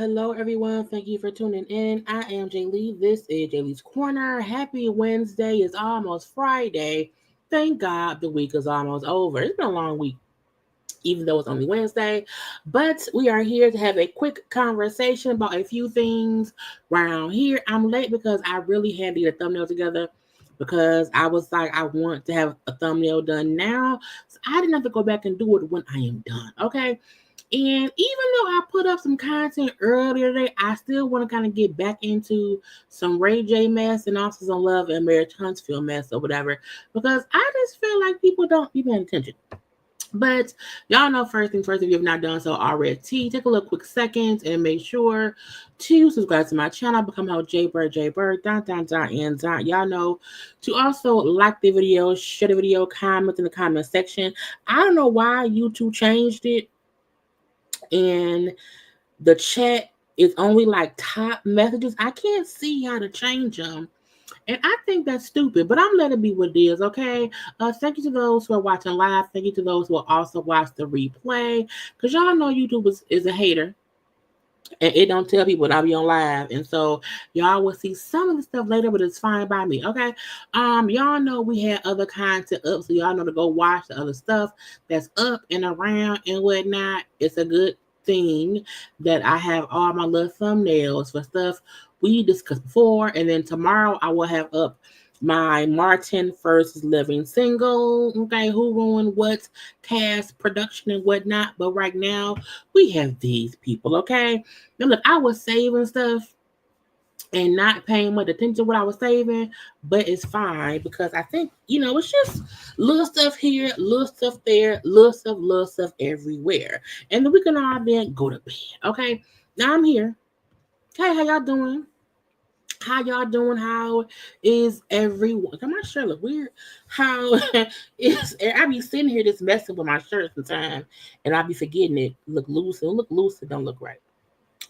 Hello, everyone. Thank you for tuning in. I am Jaylee. This is Jaylee's Corner. Happy Wednesday. It's almost Friday. Thank God the week is almost over. It's been a long week, even though it's only Wednesday. But we are here to have a quick conversation about a few things around here. I'm late because I really had to get a thumbnail together because I was like, I want to have a thumbnail done now. So I didn't have to go back and do it when I am done. Okay. And even though I put up some content earlier today, I still want to kind of get back into some RayJ mess and also some Love and Marriage Huntsville mess or whatever, because I just feel like people don't be paying attention. But y'all know first things first, if you have not done so already, take a little quick seconds and make sure to subscribe to my channel, become how JayBird, Y'all know to also like the video, share the video, comment in the comment section. I don't know why YouTube changed it, and the chat is only like top messages. I can't see how to change them. And I think that's stupid, but I'm letting it be what it is, okay? Thank you to those who are watching live. Thank you to those who will also watch the replay. Because y'all know YouTube is a hater. And it don't tell people that I'll be on live. And so y'all will see some of the stuff later, but it's fine by me, okay? Y'all know we had other content up, so y'all know to go watch the other stuff that's up and around and whatnot. It's a good thing that I have all my little thumbnails for stuff we discussed before. And then tomorrow I will have up my Martin versus Living single. Okay, who ruined what, cast, production, and whatnot. But right now, we have these people, okay? Now, look, I was saving stuff and not paying much attention to what I was saving, but it's fine because I think, it's just little stuff here, little stuff there, little stuff everywhere. And then we can all then go to bed, okay? Now I'm here. Hey, how y'all doing? How y'all doing? How is everyone? Come on, shirt look weird. How is I be sitting here just messing with my shirt sometimes, and I be forgetting it. Look loose. It look loose. It don't look right.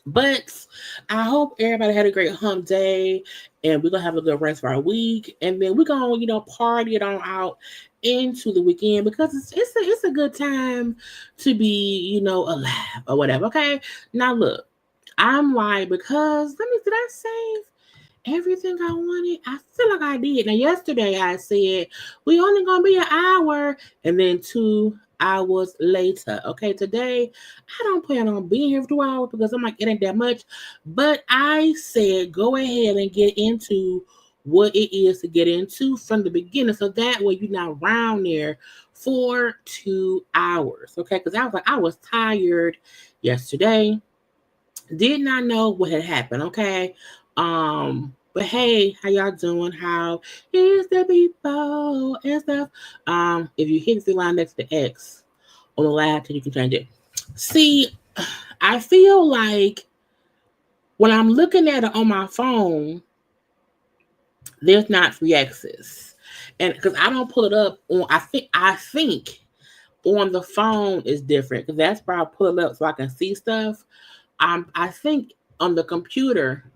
But I hope everybody had a great hump day, and we're gonna have a good rest of our week, and then we're gonna party it on out into the weekend because it's a good time to be alive or whatever. Okay, now look. I'm like, because did I save everything I wanted? I feel like I did. Now, yesterday I said, we only going to be an hour. And then 2 hours later. Okay, today I don't plan on being here for 2 hours because I'm like, it ain't that much. But I said, go ahead and get into what it is to get into from the beginning. So that way you're not around there for 2 hours. Okay, because I was like, I was tired yesterday. Did not know what had happened. Okay. But hey, how y'all doing? How is the people and stuff? If you hit the line next to X on the left, you can change it. See, I feel like when I'm looking at it on my phone, there's not free access, and because I don't pull it up on, I think on the phone is different because that's where I pull it up so I can see stuff. I think on the computer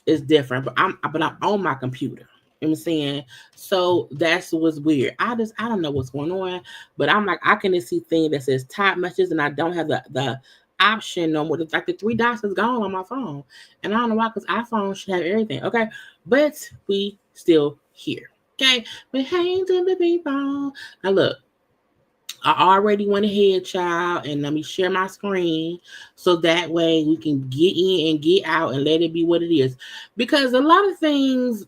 is different, but I'm on my computer. You know what I'm saying? So that's what's weird. I don't know what's going on, but I'm like I can just see things that says top messages and I don't have the option no more. It's like the three dots is gone on my phone. And I don't know why, because iPhone should have everything. Okay. But we still here. Okay. But hey to the people. Now look, I already went ahead, child, and let me share my screen so that way we can get in and get out and let it be what it is. Because a lot of things,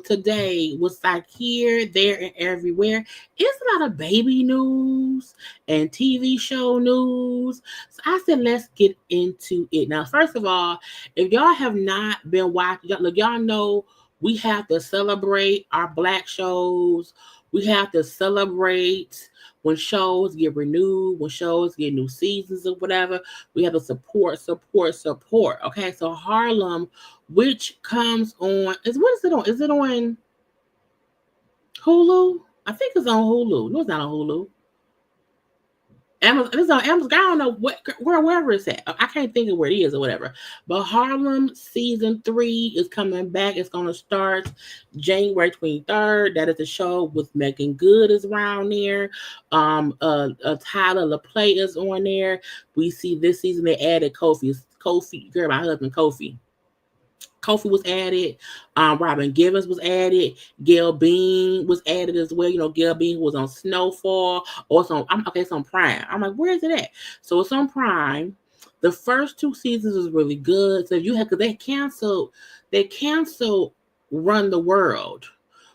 today was like here, there, and everywhere. It's a lot of baby news and TV show news. So I said, let's get into it. Now, first of all, if y'all have not been watching, look, y'all know we have to celebrate our Black shows. We have to celebrate when shows get renewed, when shows get new seasons or whatever, we have to support. Okay, so Harlem, which comes on, what is it on? Is it on Hulu? I think it's on Hulu. No, it's not on Hulu. Amazon, it's on Amazon. I don't know wherever it's at. I can't think of where it is or whatever. But Harlem season 3 is coming back. It's gonna start January 23rd. That is the show with Megan Good is around there. Tyler LaPlay is on there. We see this season they added Kofi, girl, my husband Kofi. Kofi was added. Robin Givens was added. Gail Bean was added as well. Gail Bean was on Snowfall. Or it's on Prime. I'm like, where is it at? So it's on Prime. The first 2 seasons was really good. So because they canceled Run the World,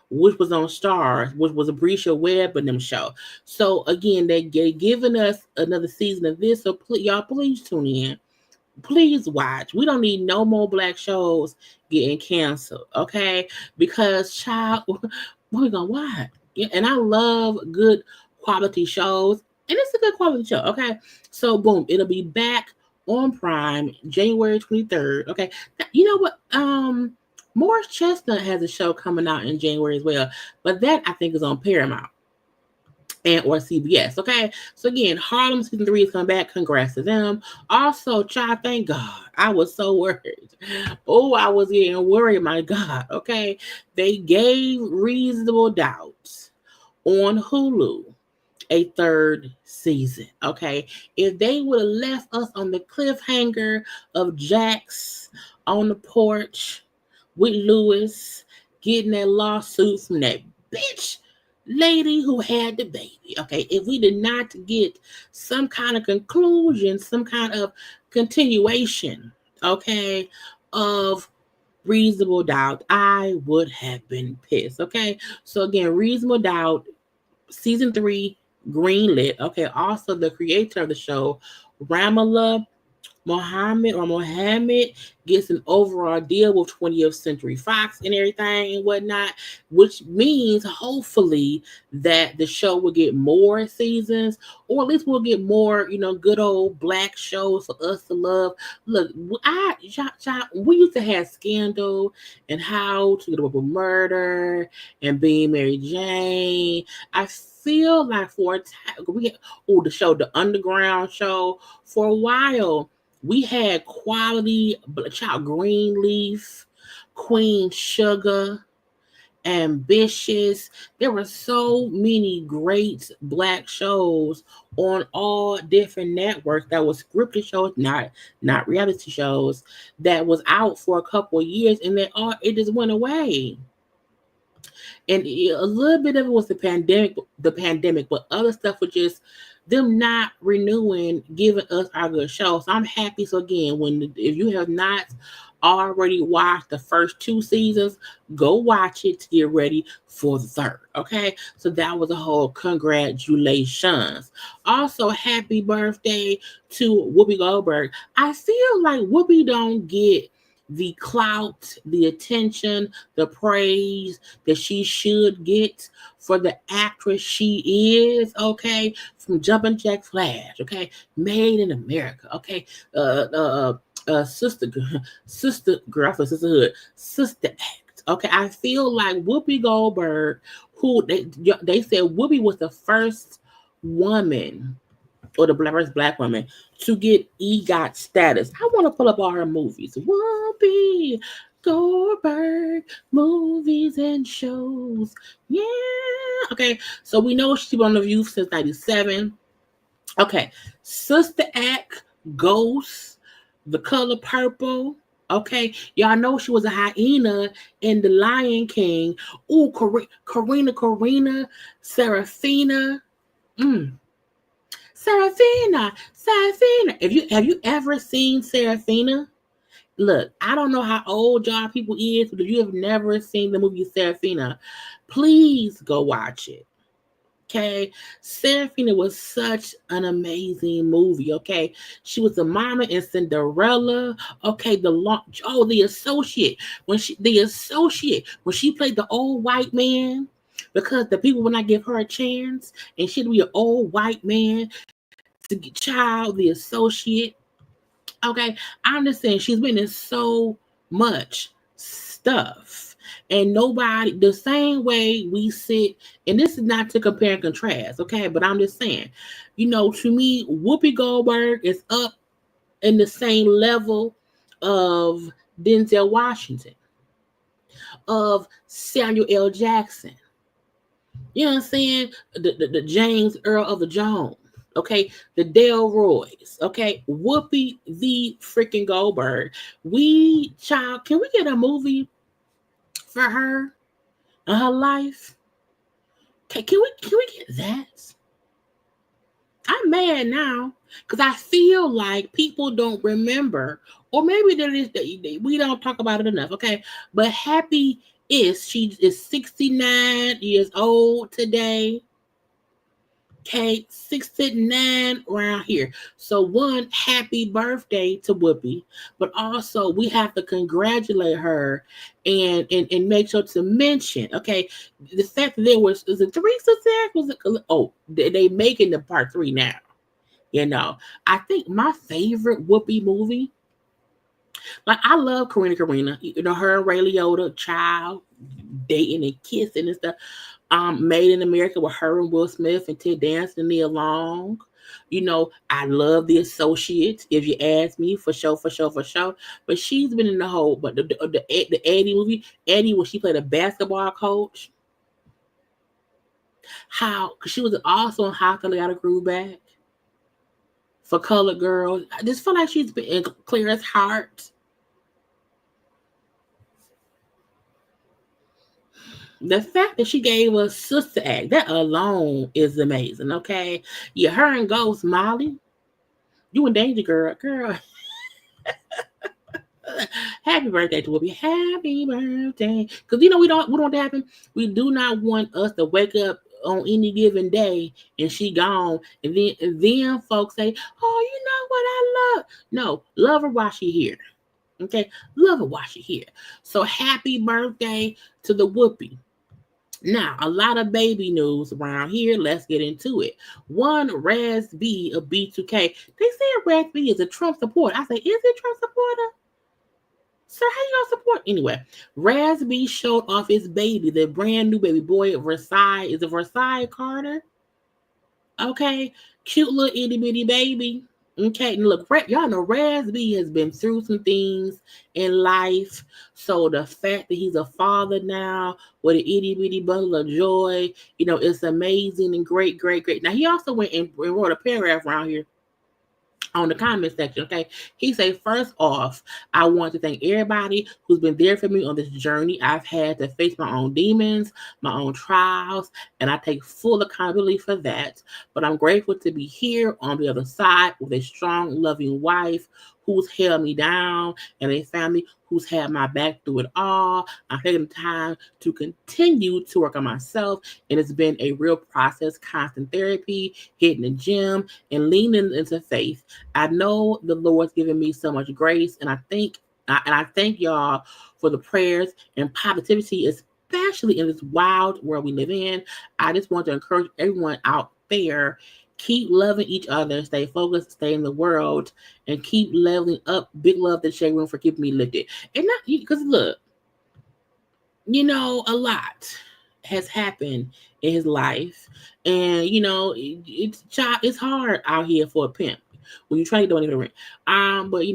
which was on Stars, which was a Brescia Webb and them show. So again, they giving us another season of this. So y'all please tune in. Please watch. We don't need no more Black shows getting canceled, okay? Because child, we're gonna watch. Yeah, and I love good quality shows, and it's a good quality show, okay? So boom, it'll be back on Prime January 23rd. Okay. Now, you know what? Morris Chestnut has a show coming out in January as well, but that I think is on Paramount and or CBS. Okay. So again, Harlem season 3 is coming back. Congrats to them. Also, child, thank God. I was so worried. Oh, I was getting worried. My God. Okay. They gave Reasonable Doubt on Hulu a 3rd season. Okay. If they would have left us on the cliffhanger of Jax on the porch with Lewis getting that lawsuit from that bitch lady who had the baby. Okay, if we did not get some kind of conclusion, some kind of continuation, okay, of Reasonable Doubt, I would have been pissed. Okay, so again, Reasonable Doubt season 3 greenlit. Okay, also the creator of the show, Ramala Mohammed gets an overall deal with 20th Century Fox and everything and whatnot, which means hopefully that the show will get more seasons, or at least we'll get more, good old Black shows for us to love. Look, we used to have Scandal and How to Get Away with Murder and Being Mary Jane. I feel like for a time, the Underground show, for a while we had quality child Greenleaf, Queen Sugar, Ambitious. There were so many great black shows on all different networks that was scripted shows, not reality shows, that was out for a couple of years, and it just went away. And a little bit of it was the pandemic, but other stuff was just them not renewing, giving us our good show. So I'm happy. So again, if you have not already watched the first two seasons, go watch it to get ready for the third. Okay, so that was a whole congratulations. Also, happy birthday to Whoopi Goldberg. I feel like Whoopi don't get the clout, the attention, the praise that she should get for the actress she is, okay? From Jumpin' Jack Flash, okay? Made in America, okay? Sister Girl for Sisterhood, Sister Act, okay? I feel like Whoopi Goldberg, who they said Whoopi was the first woman, or the first black woman, to get EGOT status. I want to pull up all her movies. Whoopi Goldberg, movies and shows. Yeah. Okay. So we know she's been on The View since 97. Okay. Sister Act, Ghost, The Color Purple. Okay. Y'all know she was a hyena in The Lion King. Ooh, Karina, Serafina. Serafina. Have you ever seen Serafina? Look, I don't know how old y'all people is, but if you have never seen the movie Serafina, please go watch it. Okay, Serafina was such an amazing movie. Okay, she was the mama in Cinderella. Okay, the associate when she played the old white man, because the people would not give her a chance, and she'd be an old white man to get child, the associate. Okay, I understand she's been in so much stuff, and nobody, the same way we sit, and this is not to compare and contrast, okay, but I'm just saying, to me, Whoopi Goldberg is up in the same level of Denzel Washington, of Samuel L. Jackson. You know what I'm saying? The James Earl of the Jones. Okay, the Delroys. Okay, Whoopi the freaking Goldberg. Can we get a movie for her and her life? Okay, can we get that? I'm mad now because I feel like people don't remember, or maybe we don't talk about it enough. Okay, but she is 69 years old today. Okay, 69 around here. So one, happy birthday to Whoopi, but also we have to congratulate her and make sure to mention, okay, the fact that was it three sisters? They making the part 3 now. I think my favorite Whoopi movie, like I love Karina, her and Ray Liotta, child, dating and kissing and stuff. Made in America with her and Will Smith and Ted Danson and Nia Long. I love The Associates, if you ask me, for sure. But she's been in the whole, but the Eddie movie, when she played a basketball coach. Because she was also in How Can I Got a Groove Back for Colored Girls. I just feel like she's been in Clear as Heart. The fact that she gave us Sister Act, that alone is amazing, okay? Yeah, her and Ghost, Molly, you in danger, girl. Happy birthday to Whoopi. Happy birthday. Because, we don't happen. We do not want us to wake up on any given day and she gone. And then folks say, oh, you know what I love? No, love her while she here. Okay? Love her while she here. So happy birthday to the Whoopi. Now, a lot of baby news around here. Let's get into it. One, Raz B of B2K. They say Raz B is a Trump supporter. I say, is it Trump supporter? Sir, how you gonna support? Anyway, Raz B showed off his baby, the brand new baby boy, Versailles. Is it Versailles Carter? Okay. Cute little itty bitty baby. Okay, and look, y'all know Raz B has been through some things in life. So the fact that he's a father now with an itty bitty bundle of joy, it's amazing and great, great, great. Now he also went and wrote a paragraph around here on the comment section. Okay, he said, first off, I want to thank everybody who's been there for me on this journey. I've had to face my own demons, my own trials, and I take full accountability for that. But I'm grateful to be here on the other side with a strong, loving wife who's held me down and a family who's had my back through it all. I'm taking the time to continue to work on myself, and it's been a real process, constant therapy, hitting the gym, and leaning into faith. I know the Lord's given me so much grace, and I thank y'all for the prayers and positivity, especially in this wild world we live in. I just want to encourage everyone out there, keep loving each other, stay focused, stay in the world, and keep leveling up. Big love to Shay Room for keeping me lifted. And not because look, a lot has happened in his life, and it's hard out here for a pimp when you try to do anything right. But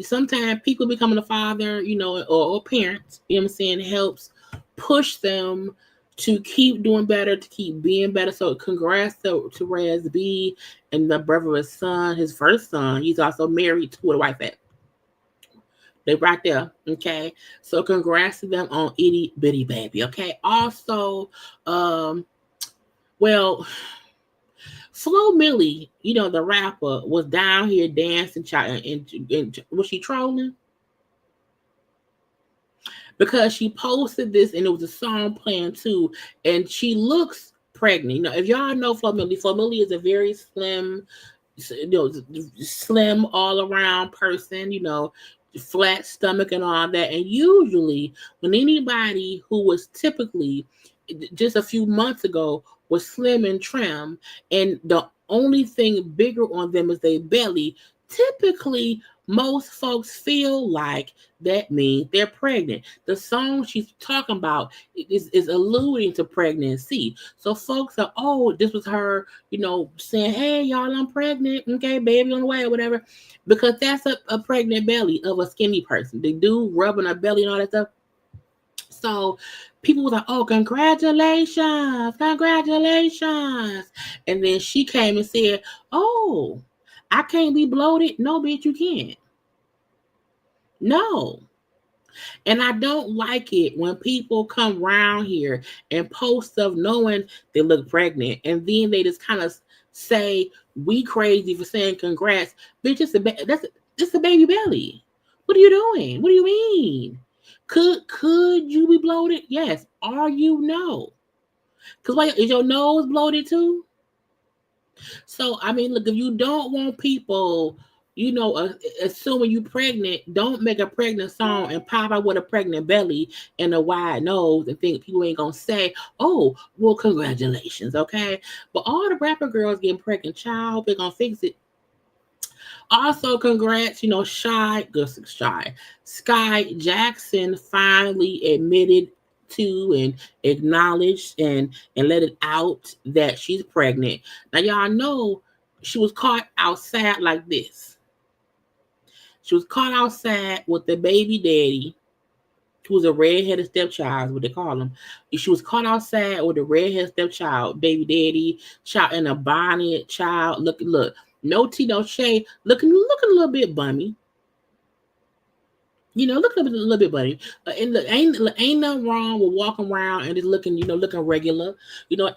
sometimes people becoming a father, or parents, what I'm saying, helps push them to keep doing better, to keep being better. So congrats to Raz B and the birth of his son, his first son. He's also married to a wife at. They right there, okay? So congrats to them on Itty Bitty Baby, okay? Also, well, Flo Millie, the rapper, was down here dancing, and was she trolling? Because she posted this, and it was a song playing too, and she looks pregnant. If y'all know Flo Millie is a very slim, slim all around person, flat stomach and all that. And usually when anybody who was typically just a few months ago was slim and trim, and the only thing bigger on them is their belly, typically most folks feel like that means they're pregnant. The song she's talking about is alluding to pregnancy. So folks are, oh, this was her, saying, hey, y'all, I'm pregnant. Okay, baby on the way or whatever. Because that's a pregnant belly of a skinny person. They do rubbing a belly and all that stuff. So people were like, oh, congratulations. And then she came and said, oh, I can't be bloated. No, bitch, you can't. No. And I don't like it when people come around here and post stuff knowing they look pregnant, and then they just kind of say we crazy for saying congrats. Bitch, it's a baby belly. What are you doing? What do you mean? Could you be bloated? Yes. Are you? No. Because is your nose bloated too? So I mean, look, if you don't want people, assuming you pregnant, don't make a pregnant song and pop out with a pregnant belly and a wide nose and think people ain't gonna say, oh, well, congratulations, okay? But all the rapper girls getting pregnant, child, they're gonna fix it. Also, congrats, Skai Jackson finally admitted to and acknowledged and let it out that she's pregnant. Now, y'all know she was caught outside like this. She was caught outside with the baby daddy, who was a redheaded stepchild, what they call him. She was caught outside with a redheaded stepchild, baby daddy, child in a bonnet, child. Look, no tea, no shade, looking a little bit bummy. Looking a little bit bummy. And look, ain't nothing wrong with walking around and just looking regular.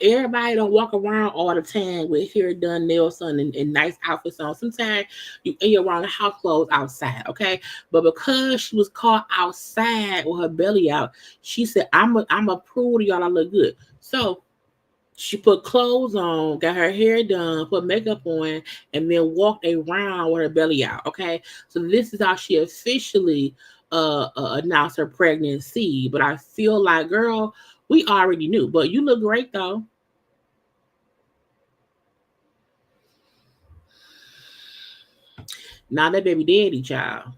Everybody don't walk around all the time with hair done, nails done, and nice outfits on. Sometimes you're around the house clothes outside, okay? But because she was caught outside with her belly out, she said, I'm a prove to y'all I look good. So she put clothes on, got her hair done, put makeup on, and then walked around with her belly out. Okay, so this is how she officially announced her pregnancy. But I feel like, girl, we already knew. But you look great though. Now that baby daddy, child.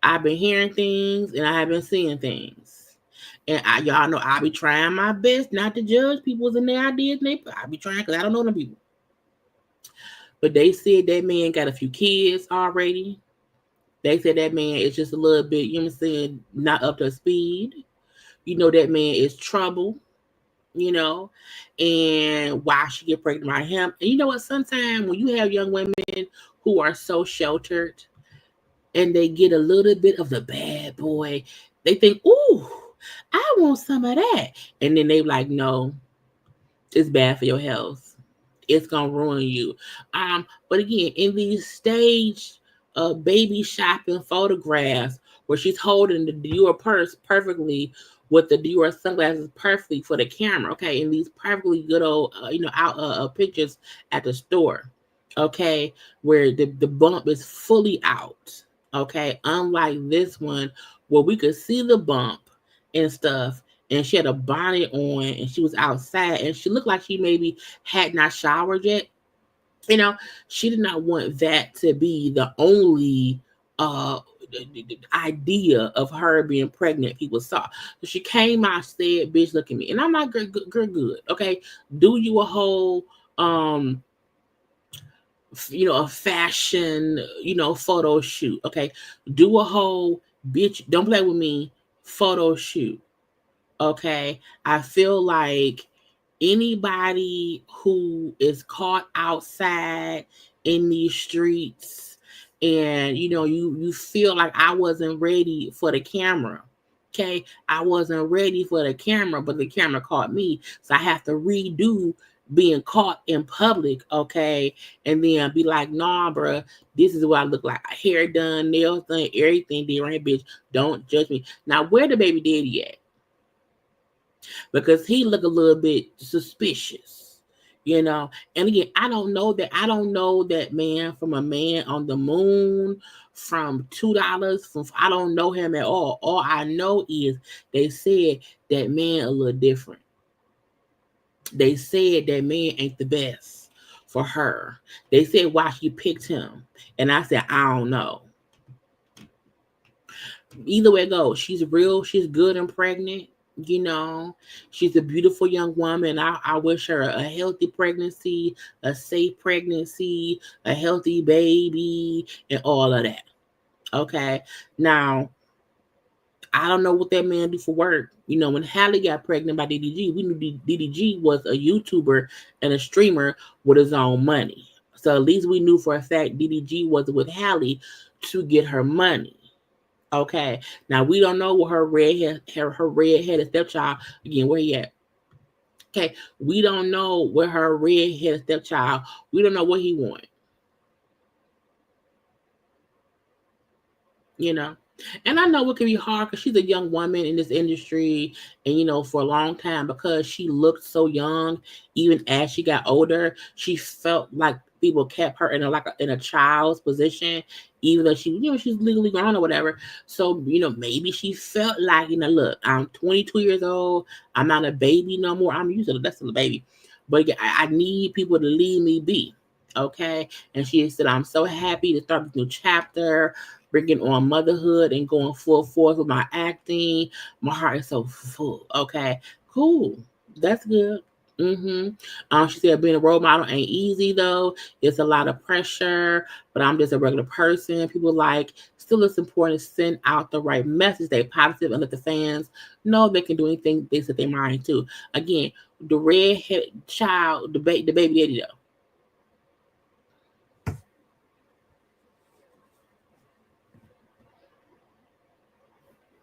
I've been hearing things and I have been seeing things. And y'all know I be trying my best not to judge people's and their ideas. I be trying because I don't know them people. But they said that man got a few kids already. They said that man is just a little bit, you know what I'm saying, not up to speed. You know that man is trouble, you know, and why she get pregnant by him. And you know what? Sometimes when you have young women who are so sheltered and they get a little bit of the bad boy, they think, ooh, I want some of that. And then they like, no, it's bad for your health. It's gonna ruin you. But again, in these staged baby shopping photographs where she's holding the Dior purse perfectly with the Dior sunglasses perfectly for the camera, okay, in these perfectly good old out pictures at the store, okay, where the bump is fully out, okay, unlike this one where we could see the bump and stuff, and she had a bonnet on and she was outside and she looked like she maybe had not showered yet. You know, she did not want that to be the only idea of her being pregnant people saw. So she came out, said, bitch, look at me. And I'm like, girl, good. Okay. Do you a whole a fashion, photo shoot. Okay. Do a whole bitch, don't play with me, photo shoot. Okay. I feel like anybody who is caught outside in these streets and you feel like I wasn't ready for the camera. Okay. I wasn't ready for the camera, but the camera caught me. So I have to redo being caught in public. Okay. And then be like, nah, bruh, this is what I look like. Hair done, nails done, everything did right, bitch. Don't judge me. Now, where the baby daddy at? Because he looked a little bit suspicious, And again, I don't know that man from a man on the moon, from $2, from I don't know him at all. All I know is they said that man a little different. They said that man ain't the best for her. They said why she picked him, and I said I don't know. Either way it goes, she's real, she's good and pregnant. She's a beautiful young woman. I wish her a healthy pregnancy, a safe pregnancy, a healthy baby, and all of that. Okay. Now, I don't know what that man do for work. When Halle got pregnant by DDG, we knew DDG was a YouTuber and a streamer with his own money. So at least we knew for a fact DDG was with Halle to get her money. Okay. Now we don't know what her red-headed stepchild, again, where he at? Okay. We don't know where her red-headed stepchild, we don't know what he want. And I know it can be hard because she's a young woman in this industry, and for a long time, because she looked so young, even as she got older, she felt like people kept her in a child's position, even though she's legally grown or whatever. So maybe she felt like, look, I'm 22 years old, I'm not a baby no more. I'm used to that's still a baby, but I need people to leave me be. Okay. And she said, I'm so happy to start this new chapter, bringing on motherhood and going full force with my acting. My heart is so full. Okay, cool. That's good. She said being a role model ain't easy though. It's a lot of pressure, but I'm just a regular person. People like, still it's important to send out the right message, stay positive, and let the fans know they can do anything they set their mind to. Again, the redheaded child, the baby daddy though.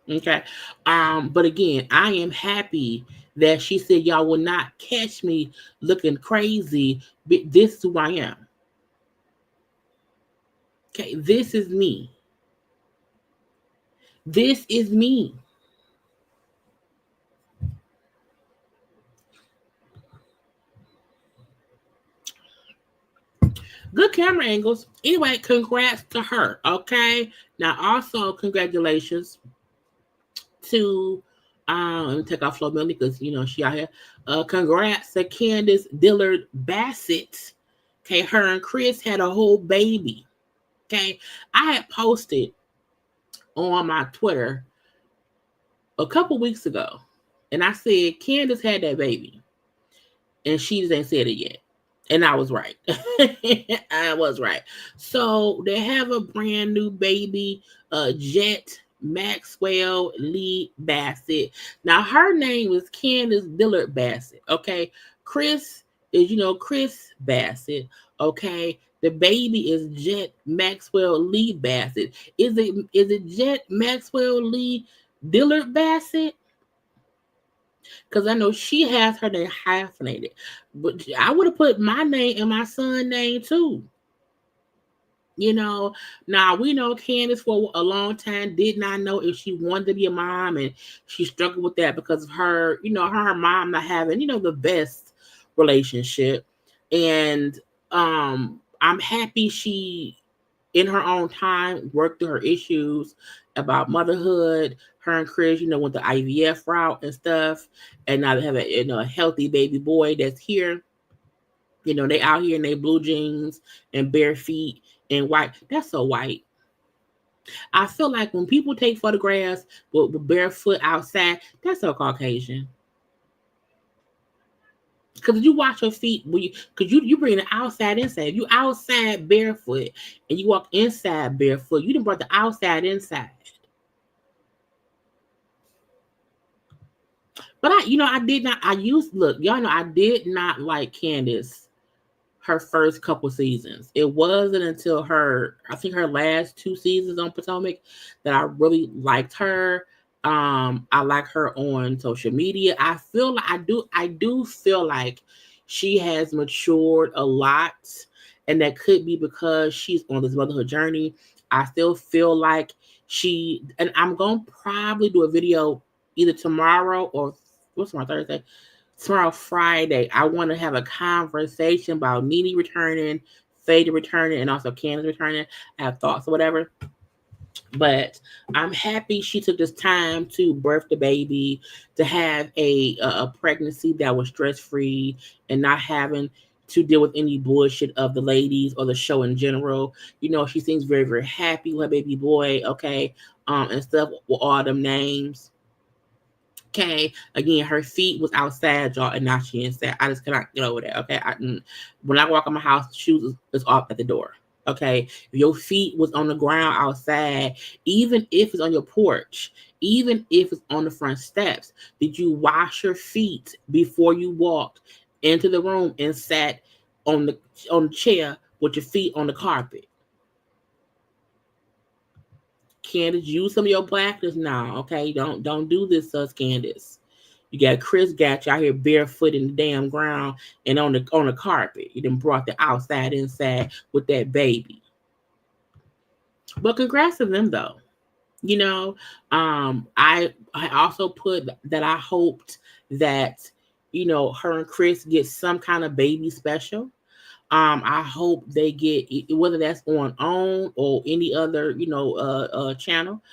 Okay. But again, I am happy that she said y'all will not catch me looking crazy. But this is who I am. Okay, this is me. This is me. Good camera angles. Anyway, congrats to her. Okay. Now, also congratulations to let me take off Flo Millie because she out here. Congrats to Candiace Dillard-Bassett. Okay, her and Chris had a whole baby. Okay, I had posted on my Twitter a couple weeks ago, and I said Candiace had that baby, and she just ain't said it yet. And I was right. I was right. So they have a brand new baby, Jet Maxwell Lee Bassett. Now her name is Candiace Dillard-Bassett. Okay, Chris is Chris Bassett. Okay, the baby is Jet Maxwell Lee Bassett. Is it Jet Maxwell Lee Dillard-Bassett? Because I know she has her name hyphenated. But I would have put my name and my son's name too. Now we know Candiace for a long time did not know if she wanted to be a mom, and she struggled with that because of her, her mom not having, the best relationship. And I'm happy she, in her own time, worked through her issues about motherhood. Her and Chris, went the IVF route and stuff, and now they have a healthy baby boy that's here. They out here in their blue jeans and bare feet and white. That's so white. I feel like when people take photographs with barefoot outside, that's so Caucasian. Because you wash your feet, because you bring the outside inside. If you outside barefoot and you walk inside barefoot, you done brought the outside inside. But I did not. Look, y'all know I did not like Candiace her first couple seasons. It wasn't until I think her last 2 seasons on Potomac that I really liked her. I like her on social media. I feel like I do feel like she has matured a lot, and that could be because she's on this motherhood journey. I still feel like and I'm gonna probably do a video either tomorrow or what's tomorrow, Thursday? Tomorrow, Friday. I want to have a conversation about Nene returning, Faye returning, and also Candiace returning. I have thoughts or whatever. But I'm happy she took this time to birth the baby, to have a pregnancy that was stress-free and not having to deal with any bullshit of the ladies or the show in general. She seems very, very happy with her baby boy, okay, and stuff with all them names. Okay, again, her feet was outside, y'all, and now she inside. I just cannot get over that. Okay, when I walk in my house, the shoes is off at the door. Okay, if your feet was on the ground outside, even if it's on your porch, even if it's on the front steps, did you wash your feet before you walked into the room and sat on the chair with your feet on the carpet? Candiace, use some of your blackness now, okay? Don't do this, Candiace. You got Chris got you out here barefoot in the damn ground and on the carpet. You done brought the outside inside with that baby. But congrats to them though. I also put that I hoped that her and Chris get some kind of baby special. I hope they get whether that's on OWN or any other channel.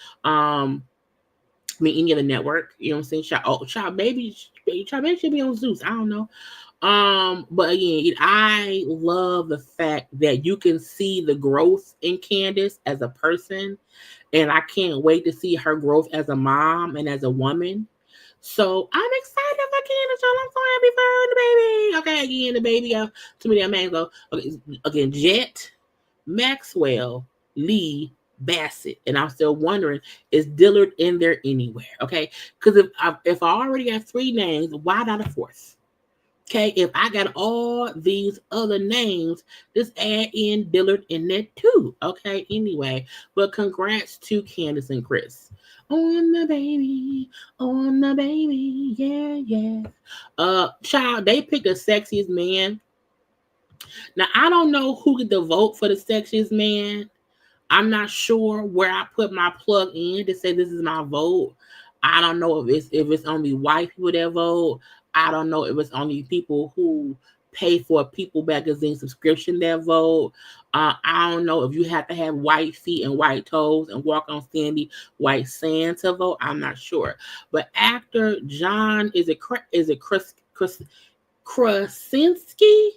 Any other network. You know what I'm saying? Child baby should be on Zeus. I don't know. But again, I love the fact that you can see the growth in Candiace as a person, and I can't wait to see her growth as a mom and as a woman. So I'm excited for Candiace. I'm so happy for the baby. Okay, again, the baby. Too many names. Okay, again, Jet Maxwell Lee Bassett, and I'm still wondering, is Dillard in there anywhere? Okay, because if I already got 3 names, why not a 4th? Okay, if I got all these other names, just add in Dillard in there too. Okay, anyway, but congrats to Candiace and Chris. On the baby, yeah. Child, they picked the sexiest man. Now, I don't know who get the vote for the sexiest man. I'm not sure where I put my plug in to say this is my vote. I don't know if it's only white people that vote. I don't know if it's only people who pay for a People magazine subscription that vote. I don't know if you have to have white feet and white toes and walk on sandy white sand to vote. I'm not sure. But actor John, is it Krasinski?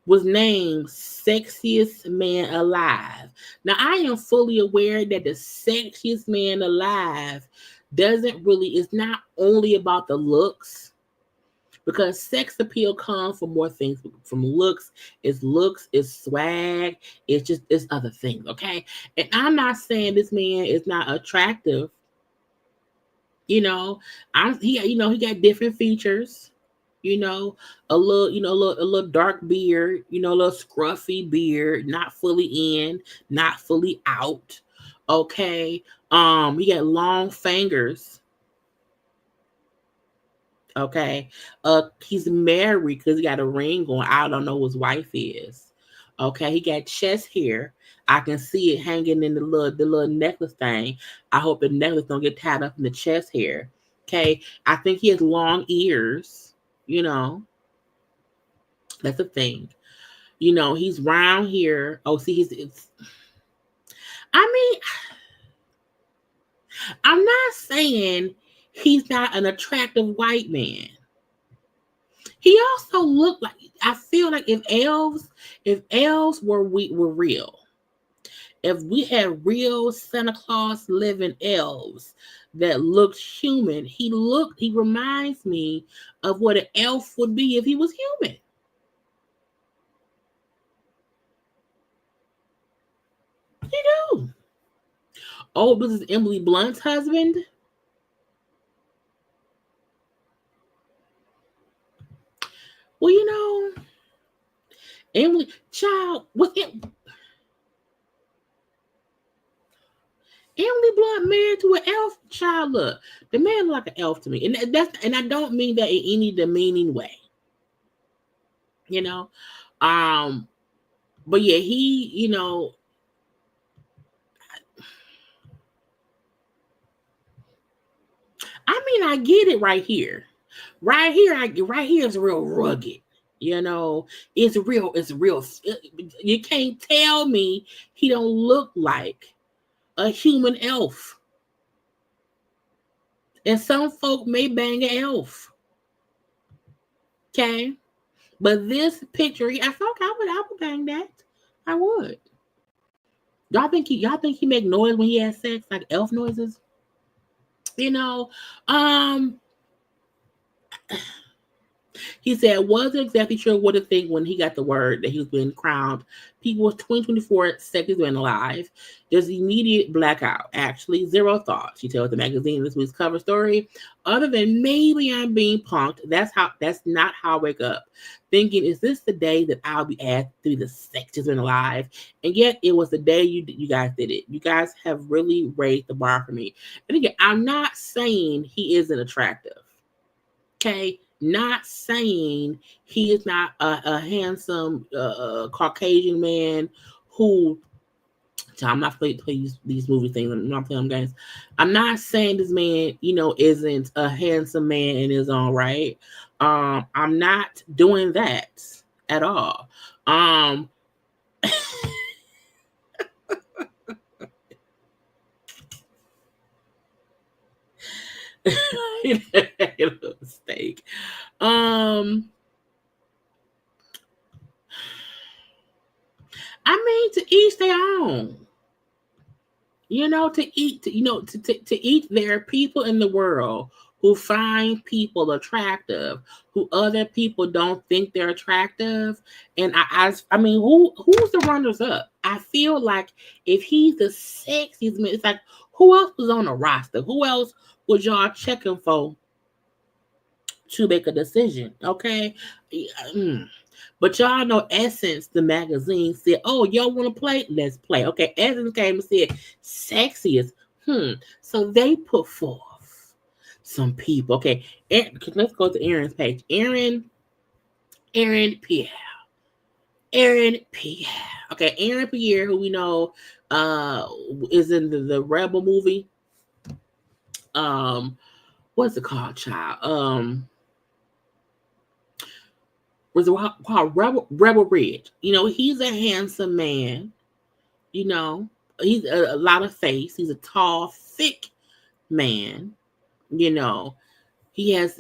Was named Sexiest Man Alive. Now, I am fully aware that the Sexiest Man Alive it's not only about the looks, because sex appeal comes from more things, from looks. It's swag. It's other things. Okay, and I'm not saying this man is not attractive. You know, he got different features. You know, a little dark beard. You know, a little scruffy beard, not fully in, not fully out. Okay, he got long fingers. Okay. He's married because he got a ring on. I don't know who his wife is. Okay, he got chest hair. I can see it hanging in the little necklace thing. I hope the necklace don't get tied up in the chest hair. Okay. I think he has long ears. You know, that's a thing. You know, he's round here. Oh, see, I mean, I'm not saying he's not an attractive white man. He also looked like, I feel like if elves were real, if we had real Santa Claus living elves that looked human, he reminds me of what an elf would be if he was human. He do. Oh, this is Emily Blunt's husband. Well, Emily, child, with it. Emily Blunt married to an elf, child. Look, the man look like an elf to me, and I don't mean that in any demeaning way. You know, um, but yeah, I mean, I get it right here. Right here is real rugged. You know, it's real. It's real. You can't tell me he don't look like a human elf. And some folk may bang an elf. Okay. But this picture, I thought I would bang that. I would. Y'all think he make noise when he has sex, like elf noises? You know, um, he said, wasn't exactly sure what to think when he got the word that he was being crowned People's 2024 Sexiest Man Alive. There's immediate blackout. Actually, zero thoughts. She tells the magazine this week's cover story. Other than maybe I'm being punked. That's not how I wake up. Thinking, is this the day that I'll be asked to be the Sexiest Man Alive? And yet it was the day you guys did it. You guys have really raised the bar for me. And again, I'm not saying he isn't attractive. Okay, not saying he is not a handsome Caucasian man who. I'm not playing these movie things. I'm not playing them games. I'm not saying this man, isn't a handsome man in his own right. I'm not doing that at all. Mistake. I mean, to each their own. To each, there are people in the world who find people attractive, who other people don't think they're attractive. And I mean, who's the runners up? I feel like if he's the sexiest man, it's like, who else was on the roster? Who else was y'all checking for to make a decision? Okay. But y'all know Essence, the magazine, said, oh, y'all want to play? Let's play. Okay, Essence came and said, sexiest. So they put forth some people. Okay, let's go to Aaron's page. Aaron Pierre. Aaron Pierre. Okay, Aaron Pierre, who we know is in the Rebel movie. What's it called, child? Was it called Rebel Ridge? He's a handsome man. He's a lot of face. He's a tall, thick man. He has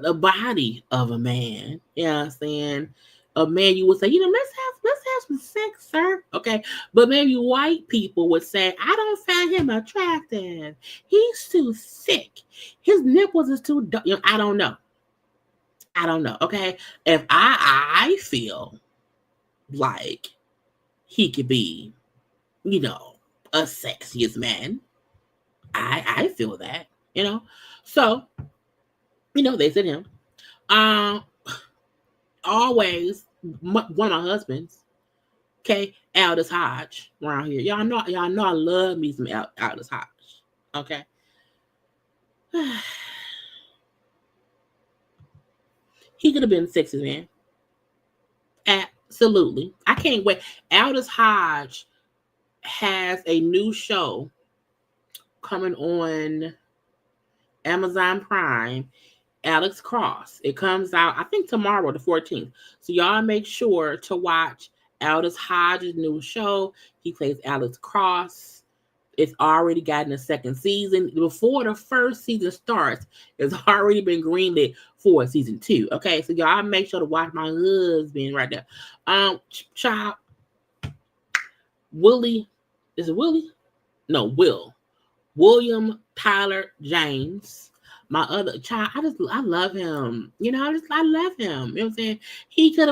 a body of a man. You know what I'm saying? A man you would say, let's have some sex, sir. Okay. But maybe white people would say, I don't find him attractive. He's too thick. His nipples is too dark. I don't know. I don't know. Okay. If I feel like he could be, you know, a sexiest man, I feel that, you know. So, you know, they said him. Um, always one of my husbands, okay, Aldous Hodge around here. Y'all know I love me some Aldous Hodge. Okay. He could have been sexiest man. Absolutely. I can't wait. Aldous Hodge has a new show coming on Amazon Prime, Alex Cross. It comes out, I think, tomorrow, the 14th. So y'all make sure to watch Aldous Hodge's new show. He plays Alex Cross. It's already gotten a second season. Before the first season starts, it's already been greenlit for season 2. Okay, so y'all make sure to watch my husband right there. Child, Willie, is it Willie? No, William Tyler James. My other child, I love him. You know, I love him. You know what I'm saying? He could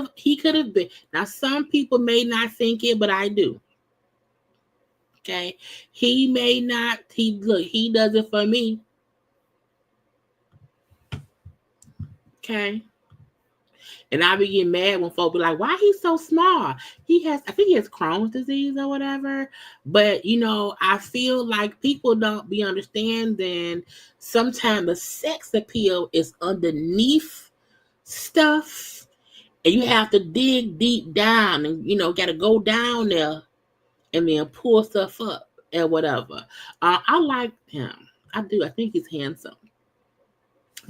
have been. Now, some people may not think it, but I do. Okay. He may not, he does it for me. Okay. And I be getting mad when folks be like, why he's so small? I think he has Crohn's disease or whatever. But, you know, I feel like people don't be understanding sometimes the sex appeal is underneath stuff. And you have to dig deep down and, you know, got to go down there and then pull stuff up and whatever. I like him. I do. I think he's handsome.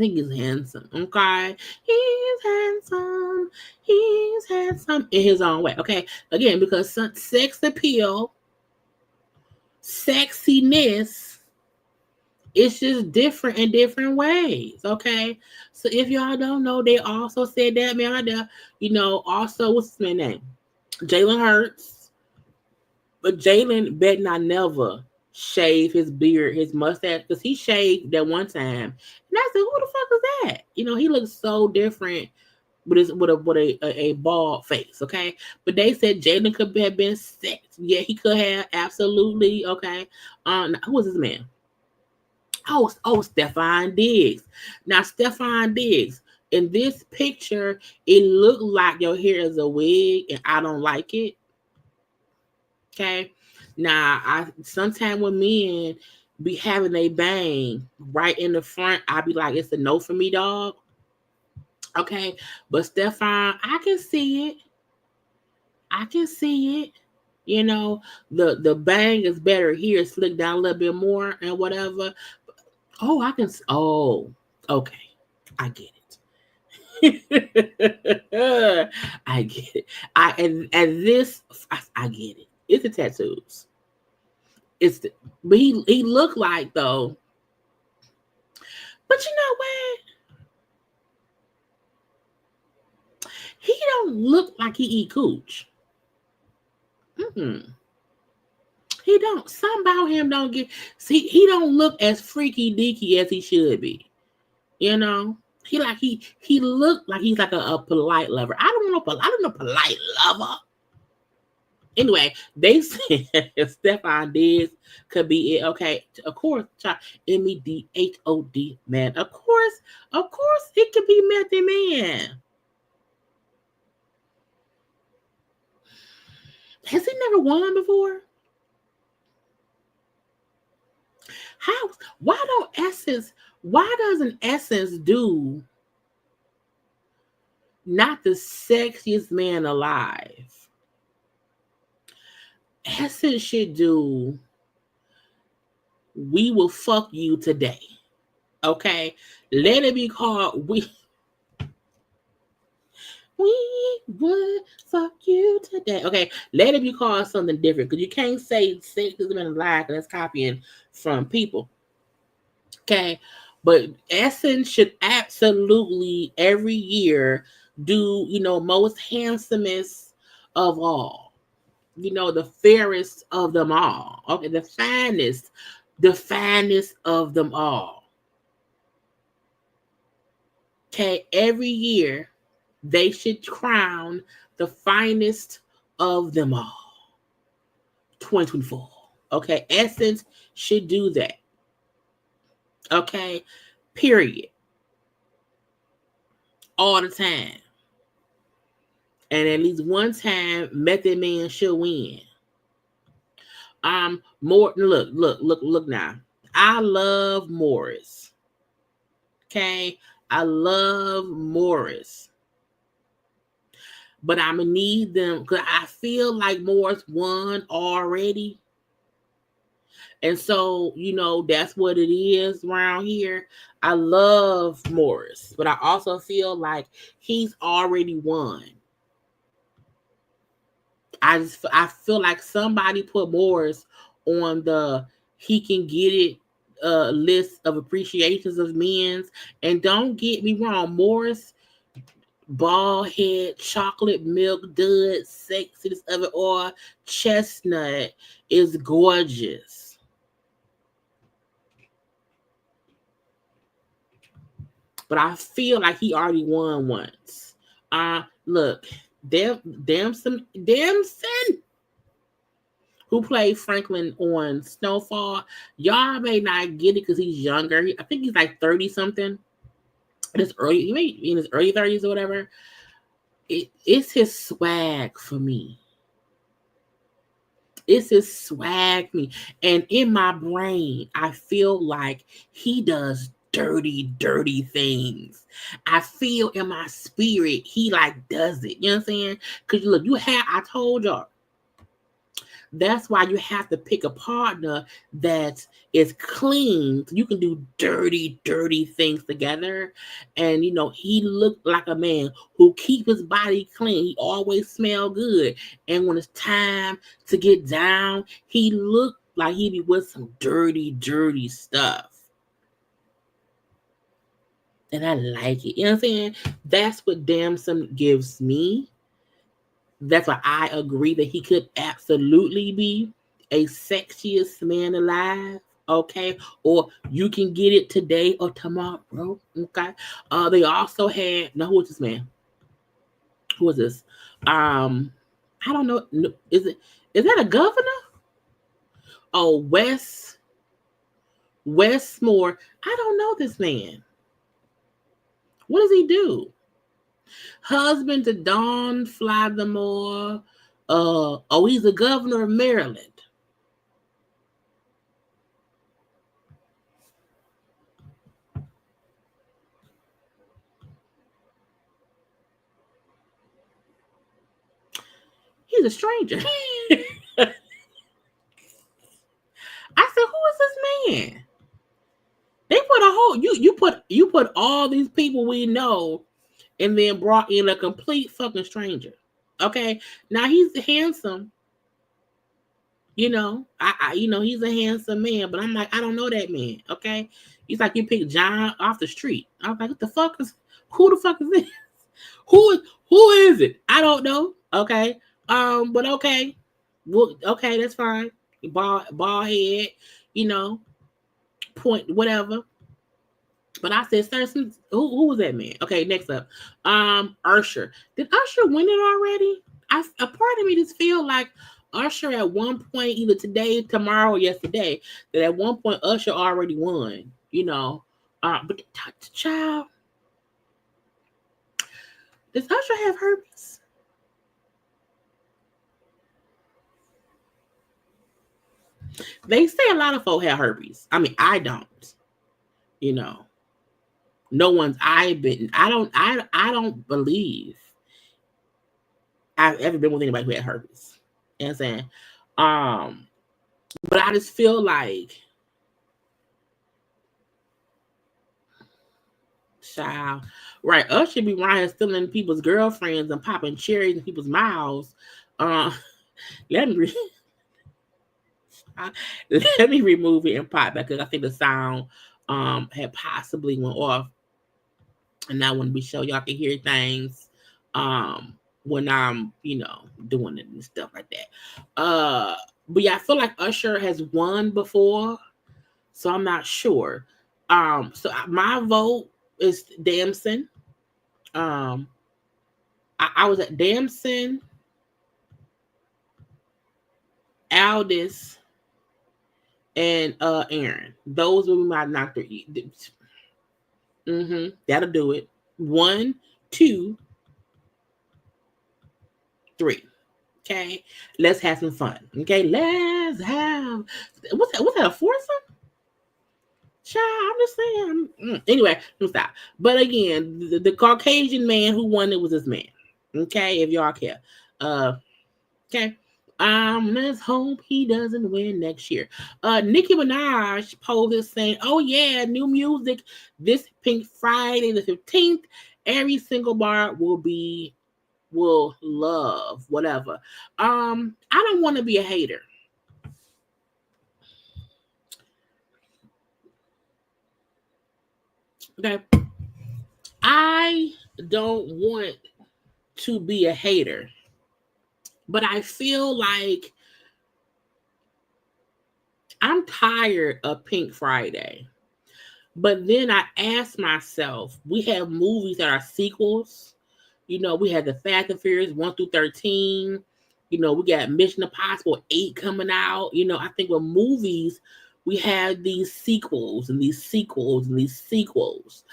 Okay? He's handsome. He's handsome in his own way. Okay? Again, because sex appeal, sexiness, it's just different in different ways. Okay? So if y'all don't know, they also said that, man, you know, also, what's his name? Jalen Hurts. But Jalen bet not never shave his beard, his mustache, because he shaved that one time. And I said, who the fuck is that? You know, he looks so different with a bald face, okay? But they said Jalen could have been sex. Yeah, he could have, absolutely, okay? Who was his man? Oh, Stefon Diggs. Now, Stefon Diggs, in this picture, it looked like your hair is a wig, and I don't like it. Okay. Now, sometimes when men be having a bang right in the front, I be like, it's a no for me, dog. Okay. But Stefon, I can see it. You know, the bang is better here, slick down a little bit more and whatever. Oh, okay. I get it. I get it. I get it. It's the tattoos. But he looked like, though. But you know what? He don't look like he eat cooch. He don't. Something about him don't get. See, he don't look as freaky deaky as he should be. You know, he looked like he's like a polite lover. I don't know polite lover. Anyway, they said Stefon Diggs could be it. Okay, of course, MEDHOD, man. Of course, it could be Method Man. Has he never won before? Why doesn't Essence do not the sexiest man alive? Essence should do We Will Fuck You Today. Okay? Let it be called We Would Fuck You Today. Okay? Let it be called something different. Because you can't say Sexiest Man Alive and that's copying from people. Okay? But Essence should absolutely every year do, you know, most handsomest of all. You know, the fairest of them all. Okay, the finest of them all. Okay, every year they should crown the finest of them all. 2024. Okay, Essence should do that. Okay, period. All the time. And at least one time, Method Man should win. More look now. I love Morris. Okay, I love Morris. But I'm gonna need them because I feel like Morris won already. And so, that's what it is around here. I love Morris, but I also feel like he's already won. I feel like somebody put Morris on the he can get it list of appreciations of men's. And don't get me wrong, Morris, bald head, chocolate milk dud, sexiest of it all, chestnut, is gorgeous. But I feel like he already won once. Look, Damson, who played Franklin on Snowfall. Y'all may not get it because he's younger. I think he's like 30 something. He may be in his early 30s or whatever. It's his swag for me. It's his swag for me. And in my brain, I feel like he does dirty things. I feel in my spirit he like does it. You know what I'm saying? Because look, I told y'all, that's why you have to pick a partner that is clean. You can do dirty things together. And he looked like a man who keep his body clean. He always smell good. And when it's time to get down, he looked like he be with some dirty stuff. And I like it. You know what I'm saying? That's what Damson gives me. That's why I agree that he could absolutely be a sexiest man alive. Okay. Or you can get it today or tomorrow. Okay. They also had, now who is this man? Who is this? I don't know. Is that a governor? Oh, Westmore. I don't know this man. What does he do? Husband to Dawn Flythermore. He's the governor of Maryland. He's a stranger. I said, who is this man? They put a whole you put all these people we know and then brought in a complete fucking stranger. Okay. Now he's handsome. He's a handsome man, but I'm like, I don't know that man. Okay. He's like, you picked John off the street. I was like, who the fuck is this? Who is it? I don't know. Okay. But okay. Well, okay, that's fine. Bald head, point, whatever. But I said, sir, who was that man? Okay, next up. Usher. Did Usher win it already? A part of me just feel like Usher at one point, either today, tomorrow, or yesterday, that at one point Usher already won. But the child, does Usher have herpes? They say a lot of folk have herpes. I mean, I don't. No one's eye bitten. I don't believe I've ever been with anybody who had herpes. You know what I'm saying? But I just feel like, child, right? Us should be around stealing people's girlfriends and popping cherries in people's mouths. Let me let me remove it and pop back because I think the sound had possibly went off, and I want to be sure y'all can hear things when I'm doing it and stuff like that. But yeah, I feel like Usher has won before, so I'm not sure. So my vote is Damson. I was at Damson, Aldis, and Aaron. Those will be my knock 3. That'll do it. 1, 2, 3. Okay, let's have some fun. Okay, let's have what's that? What's that? A foursome? Child, I'm just saying. Anyway, don't stop. But again, the Caucasian man who won it was this man. Okay, if y'all care. Okay. Let's hope he doesn't win next year. Nicki Minaj posted saying, "Oh yeah, new music this Pink Friday the 15th. Every single bar will love whatever." I don't want to be a hater. Okay. I don't want to be a hater, but I feel like I'm tired of Pink Friday. But then I ask myself, we have movies that are sequels. You know, we had the Fast and Furious 1 through 13. You know, we got Mission Impossible 8 coming out. You know, I think with movies, we have these sequels and these sequels and these sequels.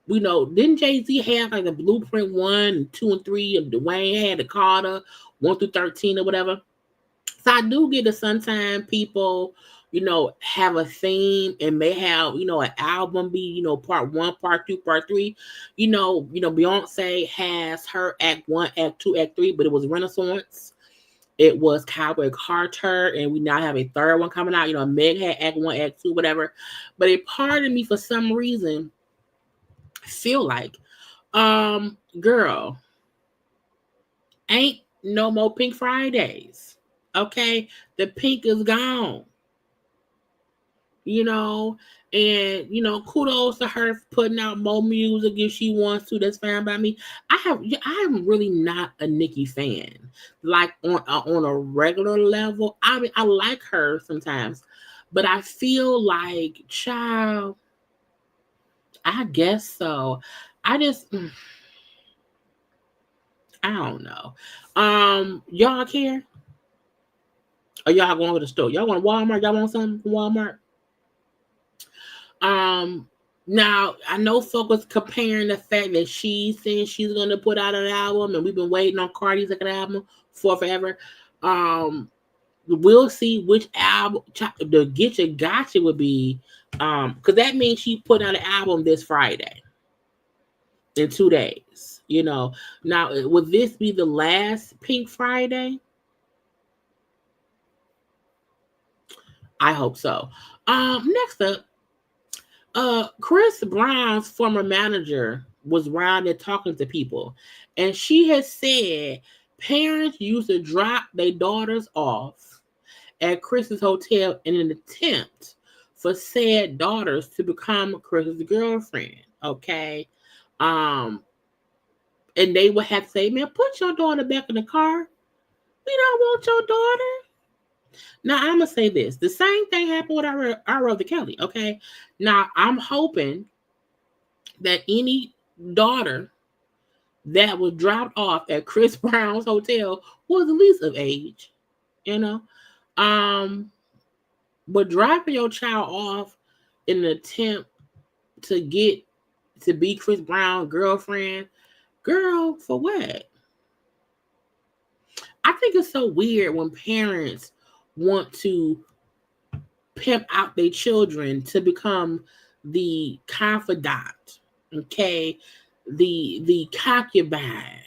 You know, didn't Jay-Z have like the Blueprint 1, 2, and 3, and Dwayne had the Carter 1 through 13 or whatever? So I do get that sometimes people, you know, have a theme and may have, you know, an album be, you know, part 1, part 2, part 3. You know, Beyonce has her act 1, act 2, act 3, but it was Renaissance. It was Cowboy Carter, and we now have a third one coming out. You know, Meg had act 1, act 2, whatever. But a part of me, for some reason, feel like, girl, ain't no more Pink Fridays. Okay, the pink is gone. You know, and you know, kudos to her for putting out more music if she wants to. That's fine by me. I am really not a Nicki fan. Like on a regular level, I mean, I like her sometimes, but I feel like, child, I guess so. I just, I don't know. Y'all care? Or y'all going to the store? Y'all want Walmart? Y'all want something from Walmart? Now I know folk was comparing the fact that she said she's gonna put out an album, and we've been waiting on Cardi's second album for forever. We'll see which album the Get Your Gotcha would be. Because that means she put out an album this Friday in 2 days. You know, now would this be the last Pink Friday? I hope so. Next up, Chris Brown's former manager was around there talking to people, and she has said parents used to drop their daughters off at Chris's hotel in an attempt for said daughters to become Chris's girlfriend. Okay. And they would have to say, "Man, put your daughter back in the car. We don't want your daughter." Now, I'm going to say this. The same thing happened with our Kelly, okay? Now, I'm hoping that any daughter that was dropped off at Chris Brown's hotel was at least of age, you know? But dropping your child off in an attempt to get to be Chris Brown's girlfriend, girl, for what? I think it's so weird when parents want to pimp out their children to become the confidant, okay, the concubine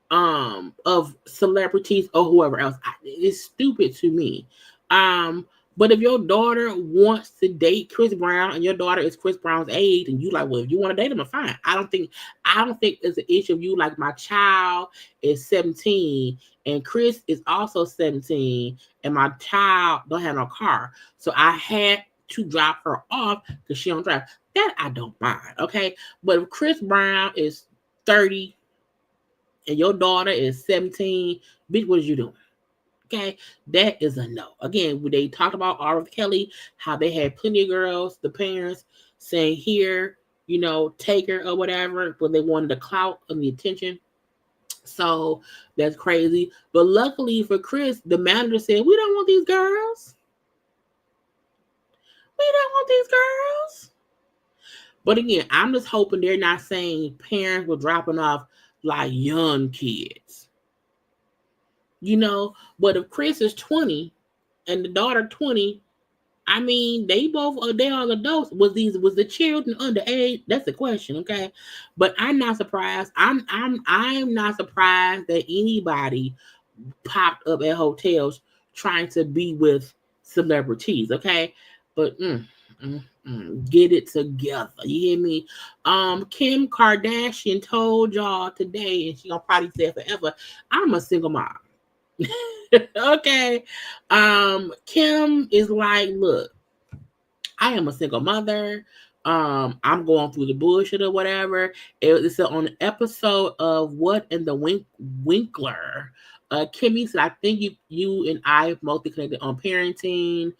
of celebrities or whoever else. It's stupid to me. But if your daughter wants to date Chris Brown and your daughter is Chris Brown's age, and you like, well, if you want to date him, fine. I don't think it's an issue of you like, my child is 17 and Chris is also 17 and my child don't have no car, so I had to drop her off because she don't drive. That I don't mind, okay? But if Chris Brown is 30 and your daughter is 17, bitch, what are you doing? Okay, that is a no. Again, when they talked about R. Kelly, how they had plenty of girls, the parents saying, "Here, take her or whatever, but they wanted the clout and the attention. So that's crazy. But luckily for Chris, the manager said, we don't want these girls. We don't want these girls. But again, I'm just hoping they're not saying parents were dropping off like young kids. But if Chris is 20 and the daughter 20, I mean, they are adults. Was the children underage? That's the question, okay? But I'm not surprised. I'm not surprised that anybody popped up at hotels trying to be with celebrities, okay? But get it together. You hear me? Kim Kardashian told y'all today, and she gonna probably say it forever, I'm a single mom. Okay. Kim is like, look, I am a single mother. I'm going through the bullshit or whatever. It's on an episode of What in the Winkler. Kimmy said, I think you and I have mostly connected on parenting.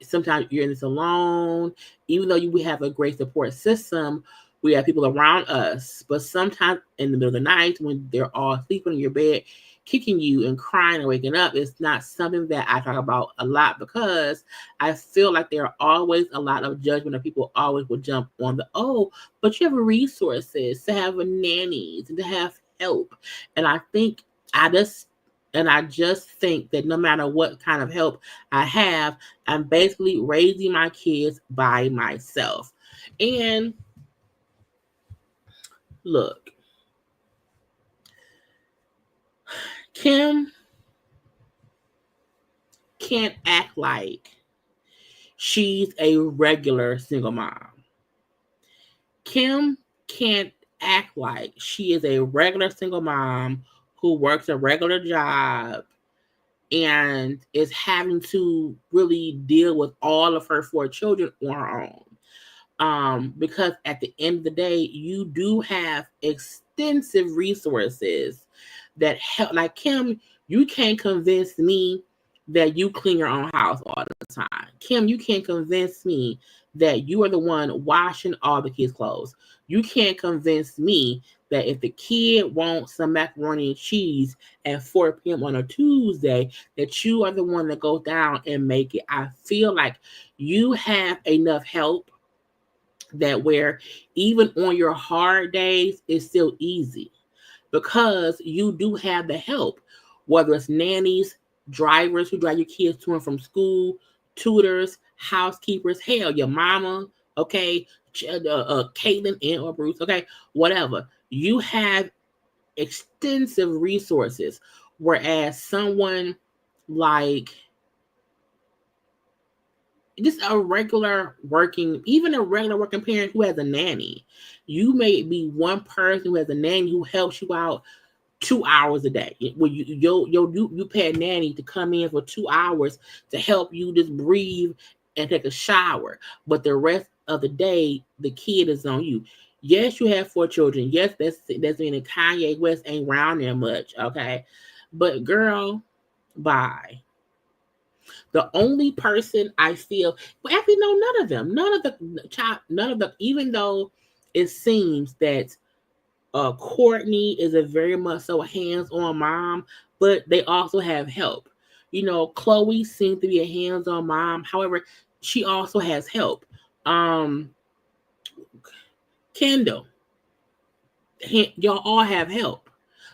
Sometimes you're in this alone. Even though we have a great support system, we have people around us. But sometimes in the middle of the night, when they're all sleeping in your bed, kicking you and crying and waking up, is not something that I talk about a lot, because I feel like there are always a lot of judgment, and people always will jump on but you have resources to have nannies and to have help. And I just think that no matter what kind of help I have, I'm basically raising my kids by myself. And look, Kim can't act like she's a regular single mom. Kim can't act like she is a regular single mom who works a regular job and is having to really deal with all of her 4 children on her own. Because at the end of the day, you do have extensive resources that help. Like Kim, you can't convince me that you clean your own house all the time. Kim, you can't convince me that you are the one washing all the kids' clothes. You can't convince me that if the kid wants some macaroni and cheese at 4 p.m. on a Tuesday, that you are the one that goes down and make it. I feel like you have enough help that where even on your hard days, it's still easy, because you do have the help, whether it's nannies, drivers who drive your kids to and from school, tutors, housekeepers, hell, your mama, okay, Caitlin and or Bruce, okay, whatever. You have extensive resources, whereas someone like just a regular working parent who has a nanny, you may be one person who has a nanny who helps you out 2 hours a day. Where you pay a nanny to come in for 2 hours to help you just breathe and take a shower, but the rest of the day the kid is on you. Yes, you have 4 children. Yes, that's meaning Kanye West ain't around there much, okay? But girl, bye. The only person I feel, well, actually, no, none of the, even though it seems that Courtney is a very much so hands-on mom, but they also have help. Chloe seems to be a hands-on mom. However, she also has help. Kendall, y'all all have help.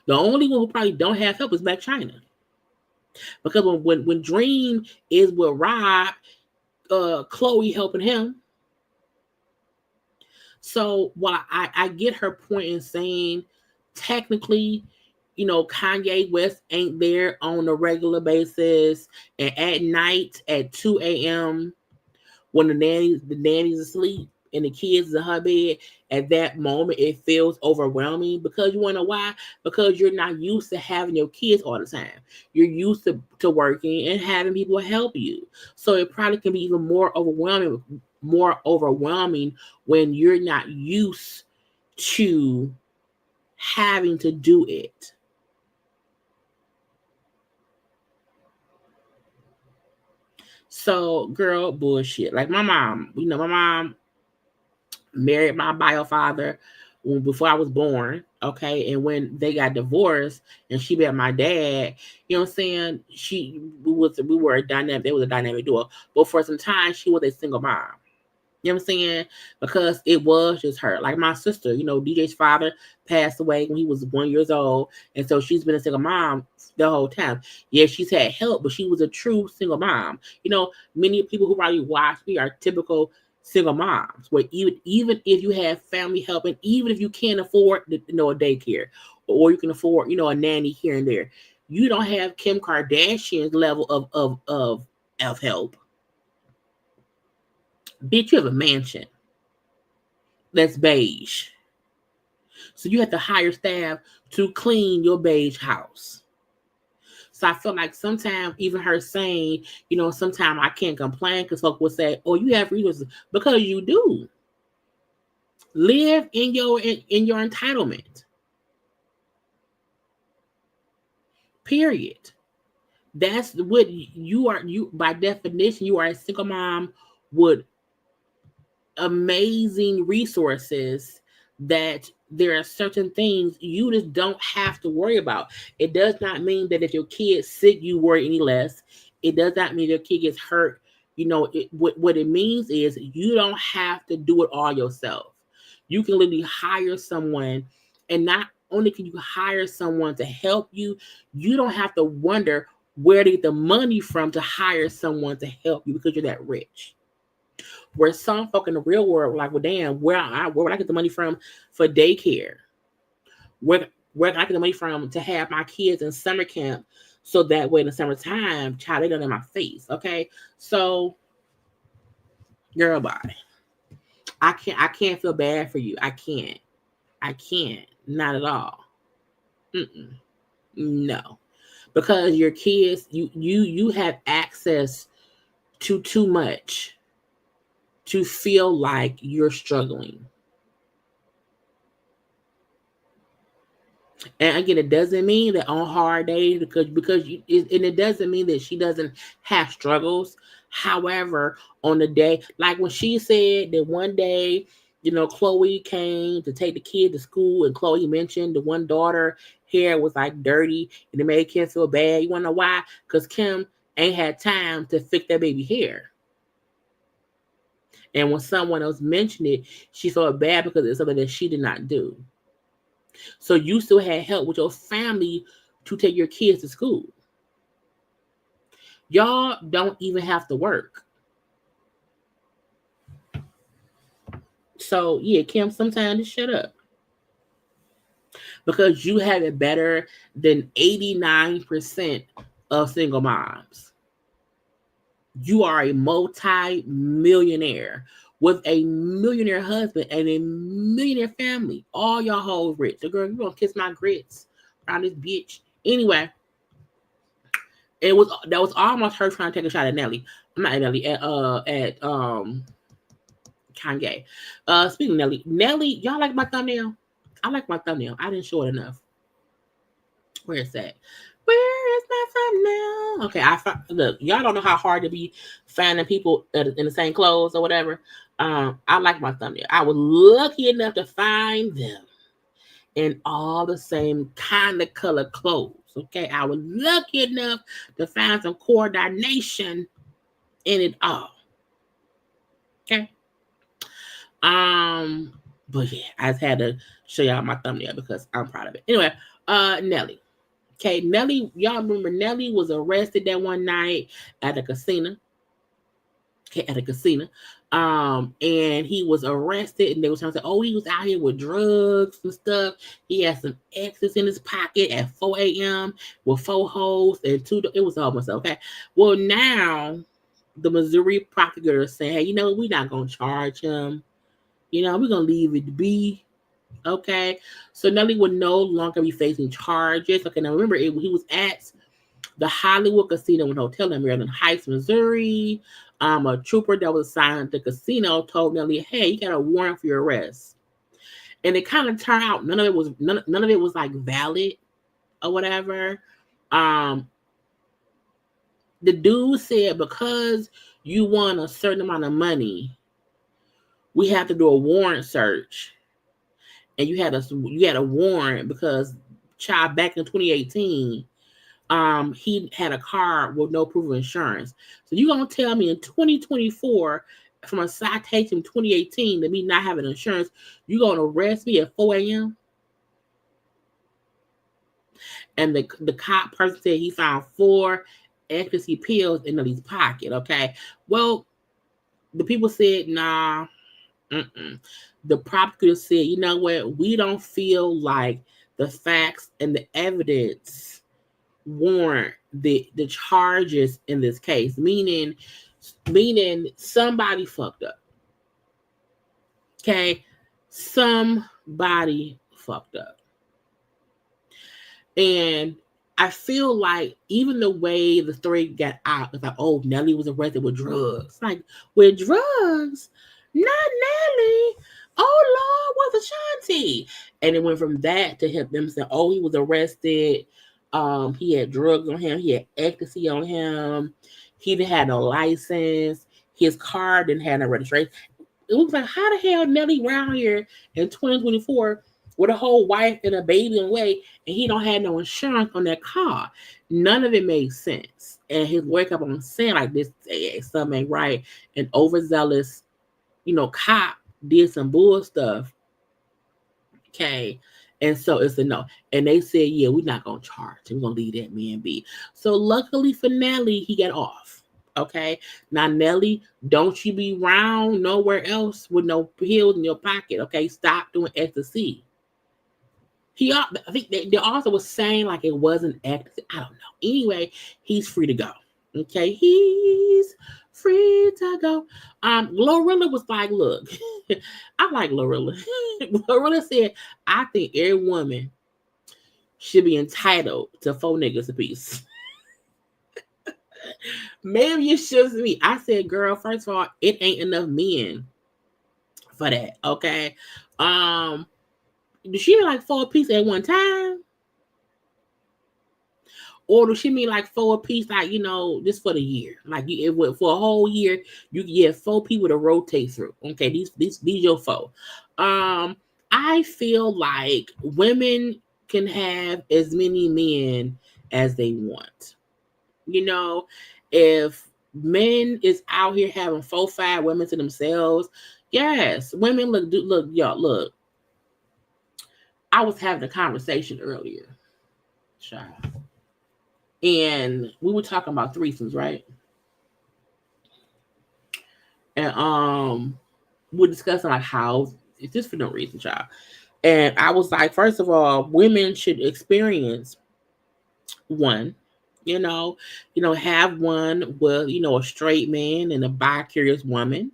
The only one who probably don't have help is Blac Chyna. Because when Dream is with Rob, Chloe helping him. So while I get her point in saying technically, Kanye West ain't there on a regular basis, and at night at 2 a.m. when the nanny's asleep and the kids is in her bed, at that moment it feels overwhelming, because you want to know why? Because you're not used to having your kids all the time. You're used to working and having people help you. So it probably can be even more overwhelming when you're not used to having to do it. So, girl, bullshit. Like my mom, married my bio father before I was born, okay, and when they got divorced and she met my dad, you know what I'm saying? We were a dynamic, they was a dynamic duo, but for some time she was a single mom. You know what I'm saying? Because it was just her. Like my sister, you know, DJ's father passed away when he was 1 year old. And so she's been a single mom the whole time. Yeah, she's had help, but she was a true single mom. You know, many people who probably watch me are typical single moms, where even if you have family help, and even if you can't afford, you know, a daycare, or you can afford, you know, a nanny here and there, you don't have Kim Kardashian's level of help. Bitch, you have a mansion that's beige. So you have to hire staff to clean your beige house. So I feel like sometimes even her saying, you know, sometimes I can't complain because folks will say, oh, you have resources, because you do. Live in your entitlement. Period. That's what you are. You, by definition, you are a single mom with amazing resources, that there are certain things you just don't have to worry about. It does not mean that if your kid's sick, you worry any less. It does not mean your kid gets hurt. You know, what it means is you don't have to do it all yourself. You can literally hire someone, and not only can you hire someone to help you, you don't have to wonder where to get the money from to hire someone to help you because you're that rich. Where some folk in the real world were like, well, damn, where would I get the money from for daycare? Where can I get the money from to have my kids in summer camp, so that way in the summertime, child, they done in my face, okay? So, girl, bye. I can't feel bad for you. I can't. Not at all. Mm-mm. No, because your kids, you have access to too much to feel like you're struggling. And again, it doesn't mean that on hard days, and it doesn't mean that she doesn't have struggles. However, on the day, like when she said that one day, you know, Chloe came to take the kid to school, and Chloe mentioned the one daughter hair was like dirty, and it made Kim feel bad. You want to know why? Because Kim ain't had time to fix that baby hair. And when someone else mentioned it, she felt bad because it's something that she did not do. So you still had help with your family to take your kids to school. Y'all don't even have to work. So yeah, Kim, sometimes just shut up. Because you have it better than 89% of single moms. You are a multi-millionaire with a millionaire husband and a millionaire family. All y'all hoes rich. The girl, you gonna kiss my grits around this bitch. Anyway, that was almost her trying to take a shot at Nelly. I'm not at Nelly, at Kanye. Speaking of Nelly, y'all like my thumbnail? I like my thumbnail. I didn't show it enough. Where is that? Where is my thumbnail? Okay, look. Y'all don't know how hard to be finding people in the same clothes or whatever. I like my thumbnail. I was lucky enough to find them in all the same kind of color clothes. Okay, I was lucky enough to find some coordination in it all. Okay. But yeah, I just had to show y'all my thumbnail because I'm proud of it. Anyway, Nelly. Okay, Nelly, y'all remember Nelly was arrested that one night at a casino. Okay, at a casino. And he was arrested, and they were trying to say, oh, he was out here with drugs and stuff. He had some X's in his pocket at 4 a.m. with 4 holes and 2. It was almost okay. Well, now the Missouri prosecutor is saying, hey, you know, we're not gonna charge him. You know, we're gonna leave it be. Okay, so Nelly would no longer be facing charges. Okay, now remember, he was at the Hollywood Casino and Hotel in Maryland Heights, Missouri. A trooper that was assigned to the casino told Nelly, "Hey, you got a warrant for your arrest." And it kind of turned out none of it was like valid or whatever. The dude said because you won a certain amount of money, we have to do a warrant search, and you had a warrant because child back in 2018, he had a car with no proof of insurance. So you gonna tell me in 2024, from a citation in 2018 that me not having insurance, you gonna arrest me at 4 a.m.? And the cop person said he found 4 ecstasy pills in Nelly's pocket. Okay, well, the people said nah. The prosecutor said, you know what? We don't feel like the facts and the evidence warrant the charges in this case. Meaning somebody fucked up. Okay, somebody fucked up. And I feel like even the way the story got out, it's like, oh, Nelly was arrested with drugs. Like, with drugs? Not Nelly. Oh, Lord, what's Ashanti? And it went from that to them saying, oh, he was arrested. He had drugs on him. He had ecstasy on him. He didn't have no license. His car didn't have no registration. It was like, how the hell Nelly around here in 2024 with a whole wife and a baby away, and he don't have no insurance on that car? None of it made sense. And his wake up on saying like this, hey, something ain't right. An overzealous, cop did some bull stuff. Okay. And so it's a no. And they said, yeah, we're not going to charge. We're going to leave that man be. So luckily for Nelly, he got off. Okay. Now, Nelly, don't you be round nowhere else with no pills in your pocket. Okay. Stop doing ecstasy. I think the author was saying like it wasn't ecstasy. I don't know. Anyway, he's free to go. Okay. He's free to go. Glorilla was like, look, I like Glorilla. Glorilla said, I think every woman should be entitled to 4 niggas apiece. Maybe you should me. I said, girl, first of all, it ain't enough men for that. Okay. Does she mean like 4 apiece at one time? Or does she mean like 4 apiece, like, just for the year? Like for a whole year, you can get 4 people to rotate through. Okay, these your 4. I feel like women can have as many men as they want. If men is out here having 4, 5 women to themselves, yes, women look, y'all, look. I was having a conversation earlier, child, and we were talking about threesomes, right? And we're discussing like how it's just for no reason, child. And I was like, first of all, women should experience one, have one with, a straight man and a bi-curious woman,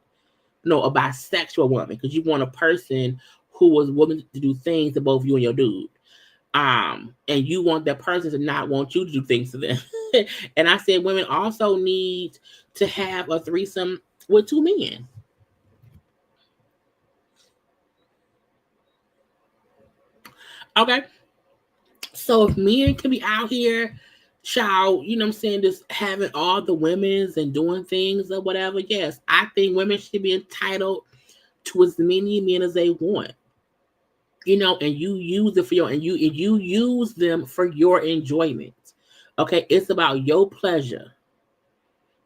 a bisexual woman, because you want a person who was willing to do things to both you and your dude. And you want that person to not want you to do things to them. And I said women also need to have a threesome with 2 men. Okay. So if men can be out here, child, you know what I'm saying, just having all the women's and doing things or whatever, yes, I think women should be entitled to as many men as they want. And you use it for and you use them for your enjoyment. Okay, it's about your pleasure.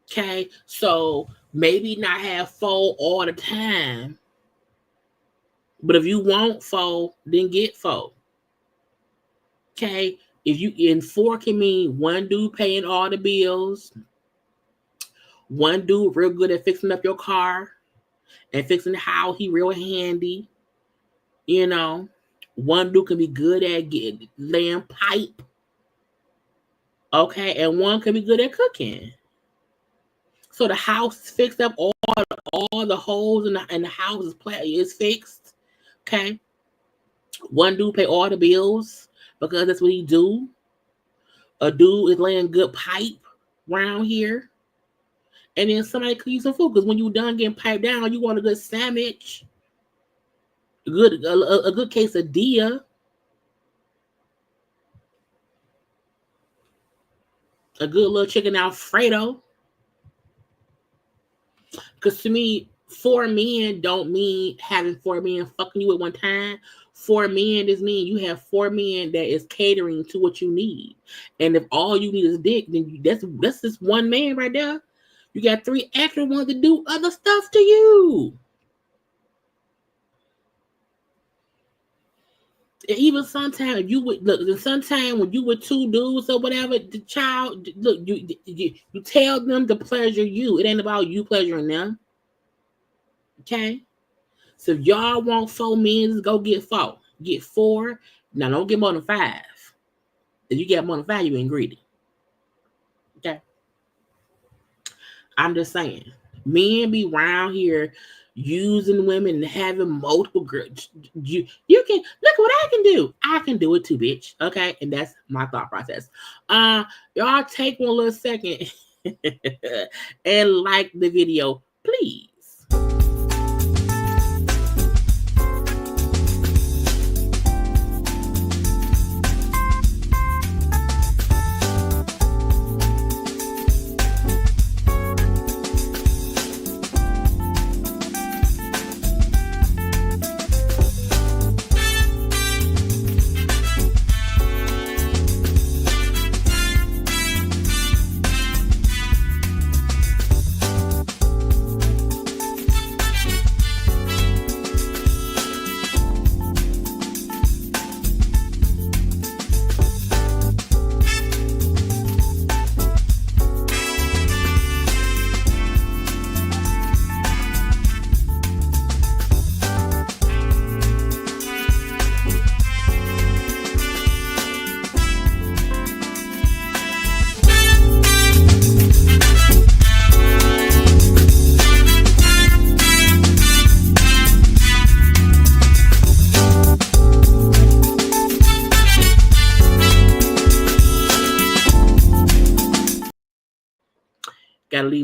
Okay, so maybe not have 4 all the time, but if you want 4, then get 4. Okay, if you in 4 can mean one dude paying all the bills, one dude real good at fixing up your car and fixing how he real handy. One dude can be good at laying pipe. Okay, and one can be good at cooking. So the house is fixed up, all the holes in the house is fixed. Okay, one dude pay all the bills because that's what he do. A dude is laying good pipe around here, and then somebody cook you some food because when you done getting piped down, you want a good sandwich, a good quesadilla, a good little chicken Alfredo. Because to me, 4 men don't mean having 4 men fucking you at one time. 4 men just mean you have 4 men that is catering to what you need. And if all you need is dick, then that's just one man right there. You got 3 extra ones to do other stuff to you. And even sometimes you would look. Sometimes when you with 2 dudes or whatever, the child look. You tell them to pleasure you. It ain't about you pleasuring them. Okay. So if y'all want 4 men, just go get 4. Get 4. Now don't get more than 5. If you get more than 5, you ain't greedy. Okay. I'm just saying. Men be around here using women and having multiple girls. You can look what I can do. I can do it too, bitch. Okay. And that's my thought process. Y'all take one little second and like the video, please.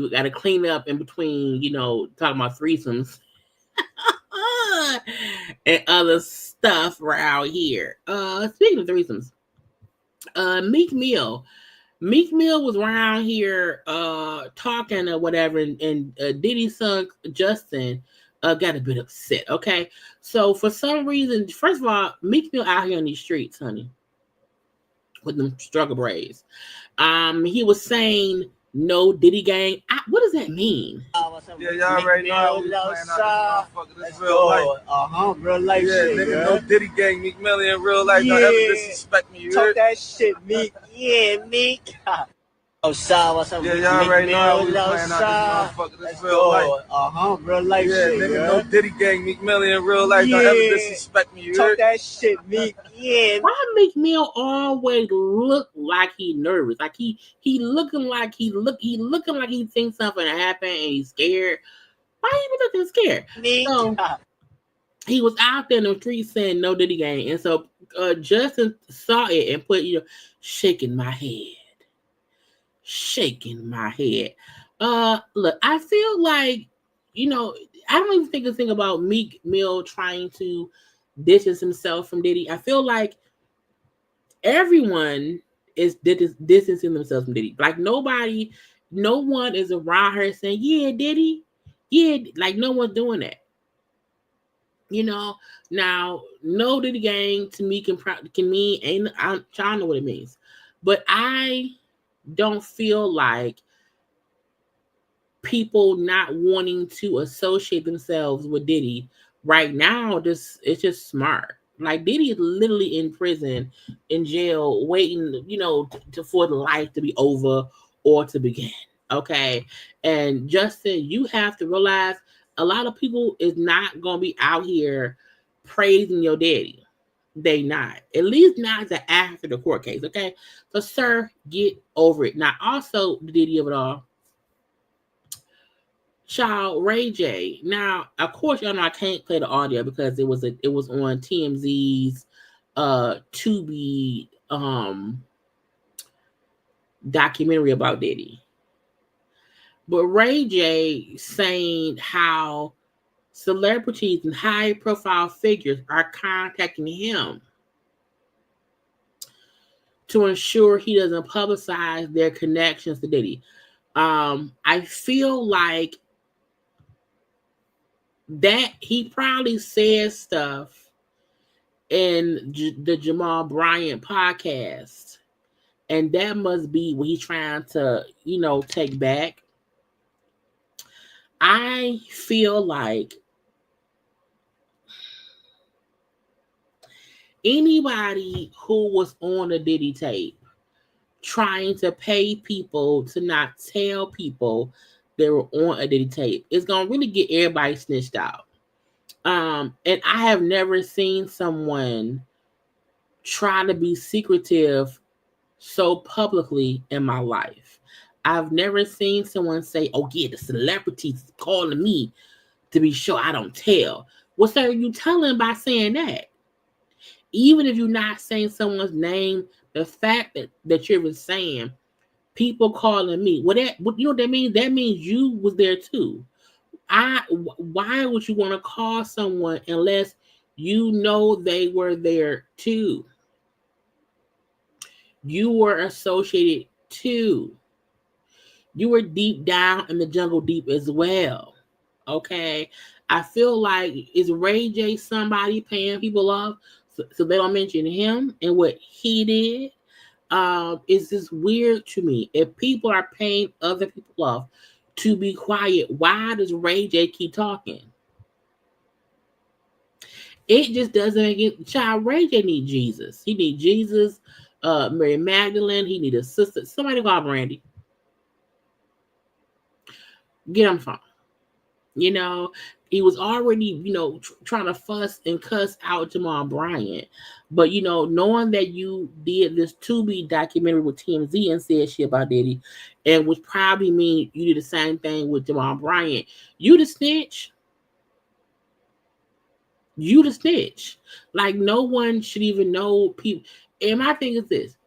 Gotta clean up in between, talking about threesomes and other stuff around here. Speaking of threesomes, Meek Mill was around here talking or whatever, and Diddy's son Justin got a bit upset. Okay, so for some reason, first of all, Meek Mill out here on these streets, honey, with them struggle braids. He was saying no Diddy gang. What does that mean? Yeah, y'all already know we playing out this real life. Real life shit, nigga, no Diddy gang, Meek Mill in real life. Don't ever disrespect me, you talk heard? that shit, Meek. Yeah, Meek. Outside, what's up? Yeah, y'all already know we playing out this real life. Real life shit, nigga, no Diddy gang, Meek Mill in real life. Don't ever disrespect me, you heard? Talk that shit, Meek. Yeah. Why Meek Mill always look like he nervous? Like he looking like he thinks something happened and he's scared. Why he looking scared? Meek. So he was out there in the streets saying no Diddy gang, and so Justin saw it and put shaking my head. Look, I feel like I don't even think a thing about Meek Mill trying to distance himself from Diddy. I feel like everyone is distancing themselves from Diddy. Like no one is around her saying, yeah, Diddy. Yeah, like no one's doing that. Now, no Diddy gang to me can mean, I don't know what it means. But I don't feel like people not wanting to associate themselves with Diddy right now, it's just smart. Like Diddy is literally in prison, in jail, waiting, for the life to be over or to begin. Okay. And Justin, you have to realize a lot of people is not gonna be out here praising your daddy. They not. At least not after the court case. Okay. So sir, get over it. Now also the Diddy of it all. Child RayJ. Now, of course, y'all know I can't play the audio because it was on TMZ's Tubi documentary about Diddy. But RayJ saying how celebrities and high profile figures are contacting him to ensure he doesn't publicize their connections to Diddy. I feel like that he probably said stuff in the Jamal Bryant podcast, and that must be what he's trying to, take back. I feel like anybody who was on the Diddy tape trying to pay people to not tell people they were on a Diddy tape is gonna really get everybody snitched out. And I have never seen someone try to be secretive so publicly in my life. I've never seen someone say, "Oh yeah, the celebrities calling me to be sure I don't tell." Well, sir, you telling by saying that. Even if you're not saying someone's name, the fact that you're saying people calling me, you know what that means? That means you was there too. Why would you want to call someone unless you know they were there too? You were associated too. You were deep down in the jungle deep as well. Okay. I feel like, is RayJ somebody paying people off so they don't mention him and what he did? It's just weird to me. If people are paying other people off to be quiet, why does RayJ keep talking? It just doesn't make it. Child, RayJ need Jesus. He need Jesus. Mary Magdalene. He need a sister. Somebody call Brandy. Get on the phone. He was already, trying to fuss and cuss out Jamal Bryant. But, knowing that you did this Tubi documentary with TMZ and said shit about Diddy, and which probably mean you did the same thing with Jamal Bryant, you the snitch. You the snitch. Like, no one should even know people. And my thing is this.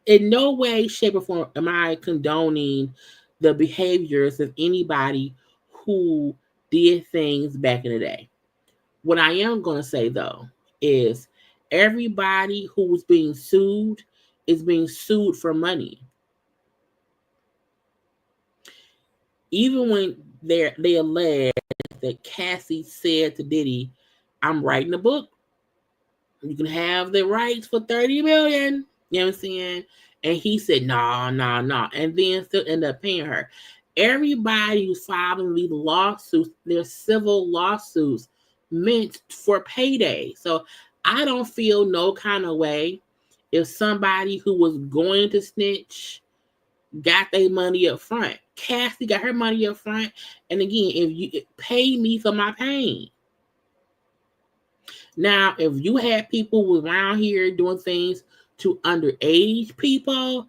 In no way, shape, or form am I condoning the behaviors of anybody who did things back in the day. What I am going to say, though, is everybody who's being sued is being sued for money. Even when they allege that Cassie said to Diddy, "I'm writing a book. You can have the rights for $30 million." You know what I'm saying? And he said, no. And then still end up paying her. Everybody who's filing these lawsuits, they're civil lawsuits meant for payday. So I don't feel no kind of way if somebody who was going to snitch got their money up front. Cassie got her money up front. And again, if you pay me for my pain. Now, if you had people around here doing things to underage people,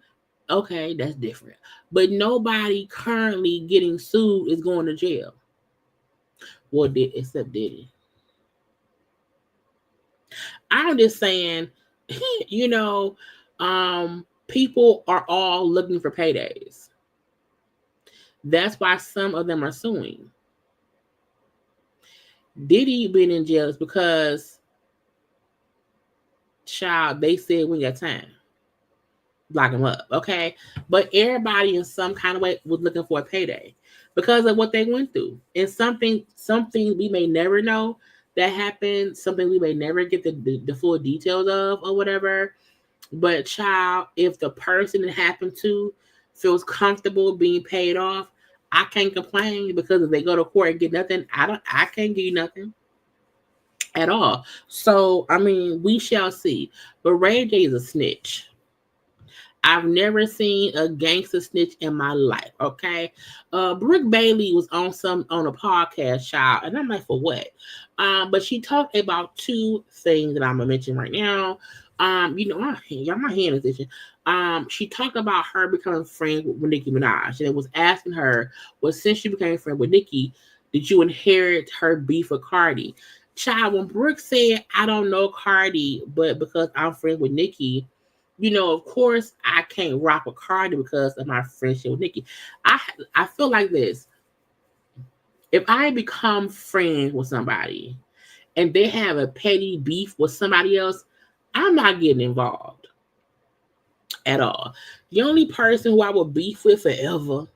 okay, that's different. But nobody currently getting sued is going to jail. Well, except Diddy. I'm just saying, people are all looking for paydays. That's why some of them are suing. Diddy being in jail is because, child, they said we got time. Lock him up, okay? But everybody in some kind of way was looking for a payday because of what they went through. And something we may never know that happened, something we may never get the full details of or whatever. But child, if the person it happened to feels comfortable being paid off, I can't complain, because if they go to court and get nothing, I can't give you nothing at all. So, I mean, we shall see. But RayJ is a snitch. I've never seen a gangster snitch in my life, okay? Brooke Bailey was on a podcast, child, and I'm like, for what? But she talked about two things that I'm gonna mention right now. My hand is itching. She talked about her becoming friends with Nicki Minaj, and it was asking her, well, since she became friends with Nicki, did you inherit her beef with Cardi? Child, when Brooke said, I don't know Cardi, but because I'm friends with Nicki, of course, I can't rock with Cardi because of my friendship with Nicki. I feel like this. If I become friends with somebody and they have a petty beef with somebody else, I'm not getting involved at all. The only person who I will beef with forever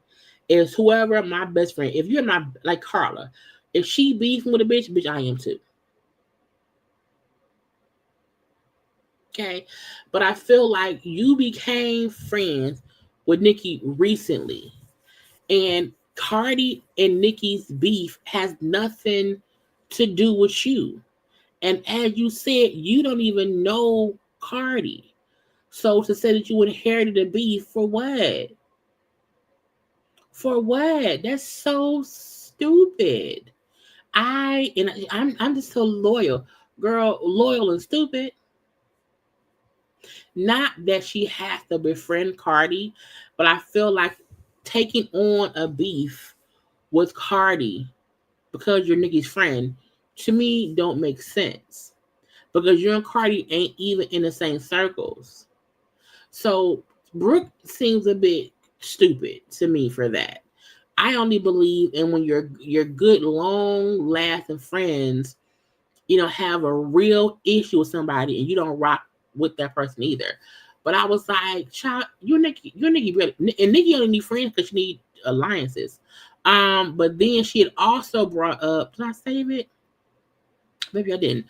is whoever my best friend. If you're like Karla. If she beefing with a bitch, I am too. Okay, but I feel like you became friends with Nicki recently, and Cardi and Nicki's beef has nothing to do with you. And as you said, you don't even know Cardi. So to say that you inherited the beef for what? For what? That's so stupid. I'm just so loyal. Girl, loyal and stupid. Not that she has to befriend Cardi, but I feel like taking on a beef with Cardi because you're Nicki's friend, to me, don't make sense. Because you and Cardi ain't even in the same circles. So Brooke seems a bit stupid to me for that. I only believe in when you're good, long lasting friends, have a real issue with somebody and you don't rock with that person either. But I was like, child, you're Nicki, really, and Nicki only need friends because she need alliances. But then she had also brought up, did I save it? Maybe I didn't.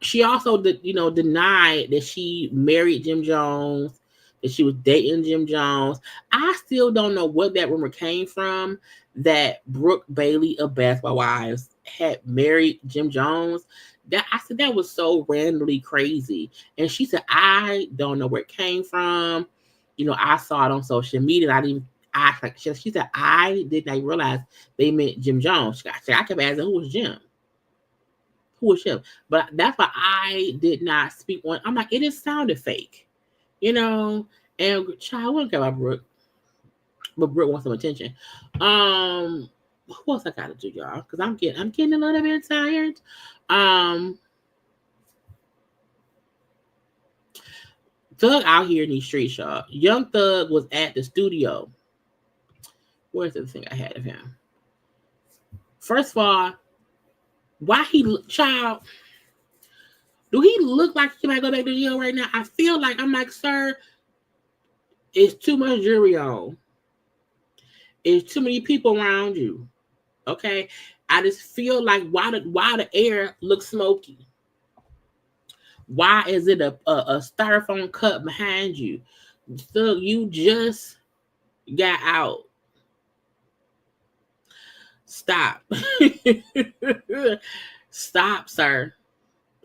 She also denied that she married Jim Jones, that she was dating Jim Jones. I still don't know what that rumor came from, that Brooke Bailey of Basketball Wives had married Jim Jones. That I said that was so randomly crazy. And she said, I don't know where it came from. I saw it on social media. And I didn't ask, like she said, I did not realize they meant Jim Jones. I kept asking, who was Jim? Who was him? But that's why I did not speak on. I'm like, it just sounded fake, And child, I wouldn't care about Brooke, but Brooke wants some attention. Who else I gotta do, y'all? Because I'm getting a little bit tired. Thug out here in these streets, y'all. Young Thug was at the studio. Where's the thing I had of him? First of all, why child? Do he look like he might go back to jail right now? I feel like I'm like, sir, it's too much jury on. It's too many people around you. Okay, I just feel like why the air looks smoky? Why is it a styrofoam cup behind you? So you just got out. Stop. Stop, sir.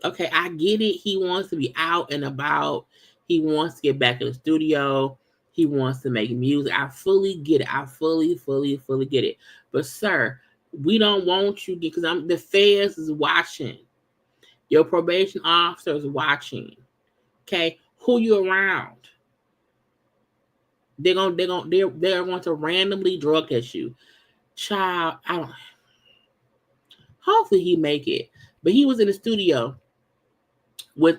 Okay, I get it. He wants to be out and about. He wants to get back in the studio. He wants to make music. I fully get it. I fully get it. But sir, we don't want you because the feds is watching. Your probation officer is watching. Okay, who you around? They're going to randomly drug test you. Child, I don't. Hopefully he make it. But he was in the studio with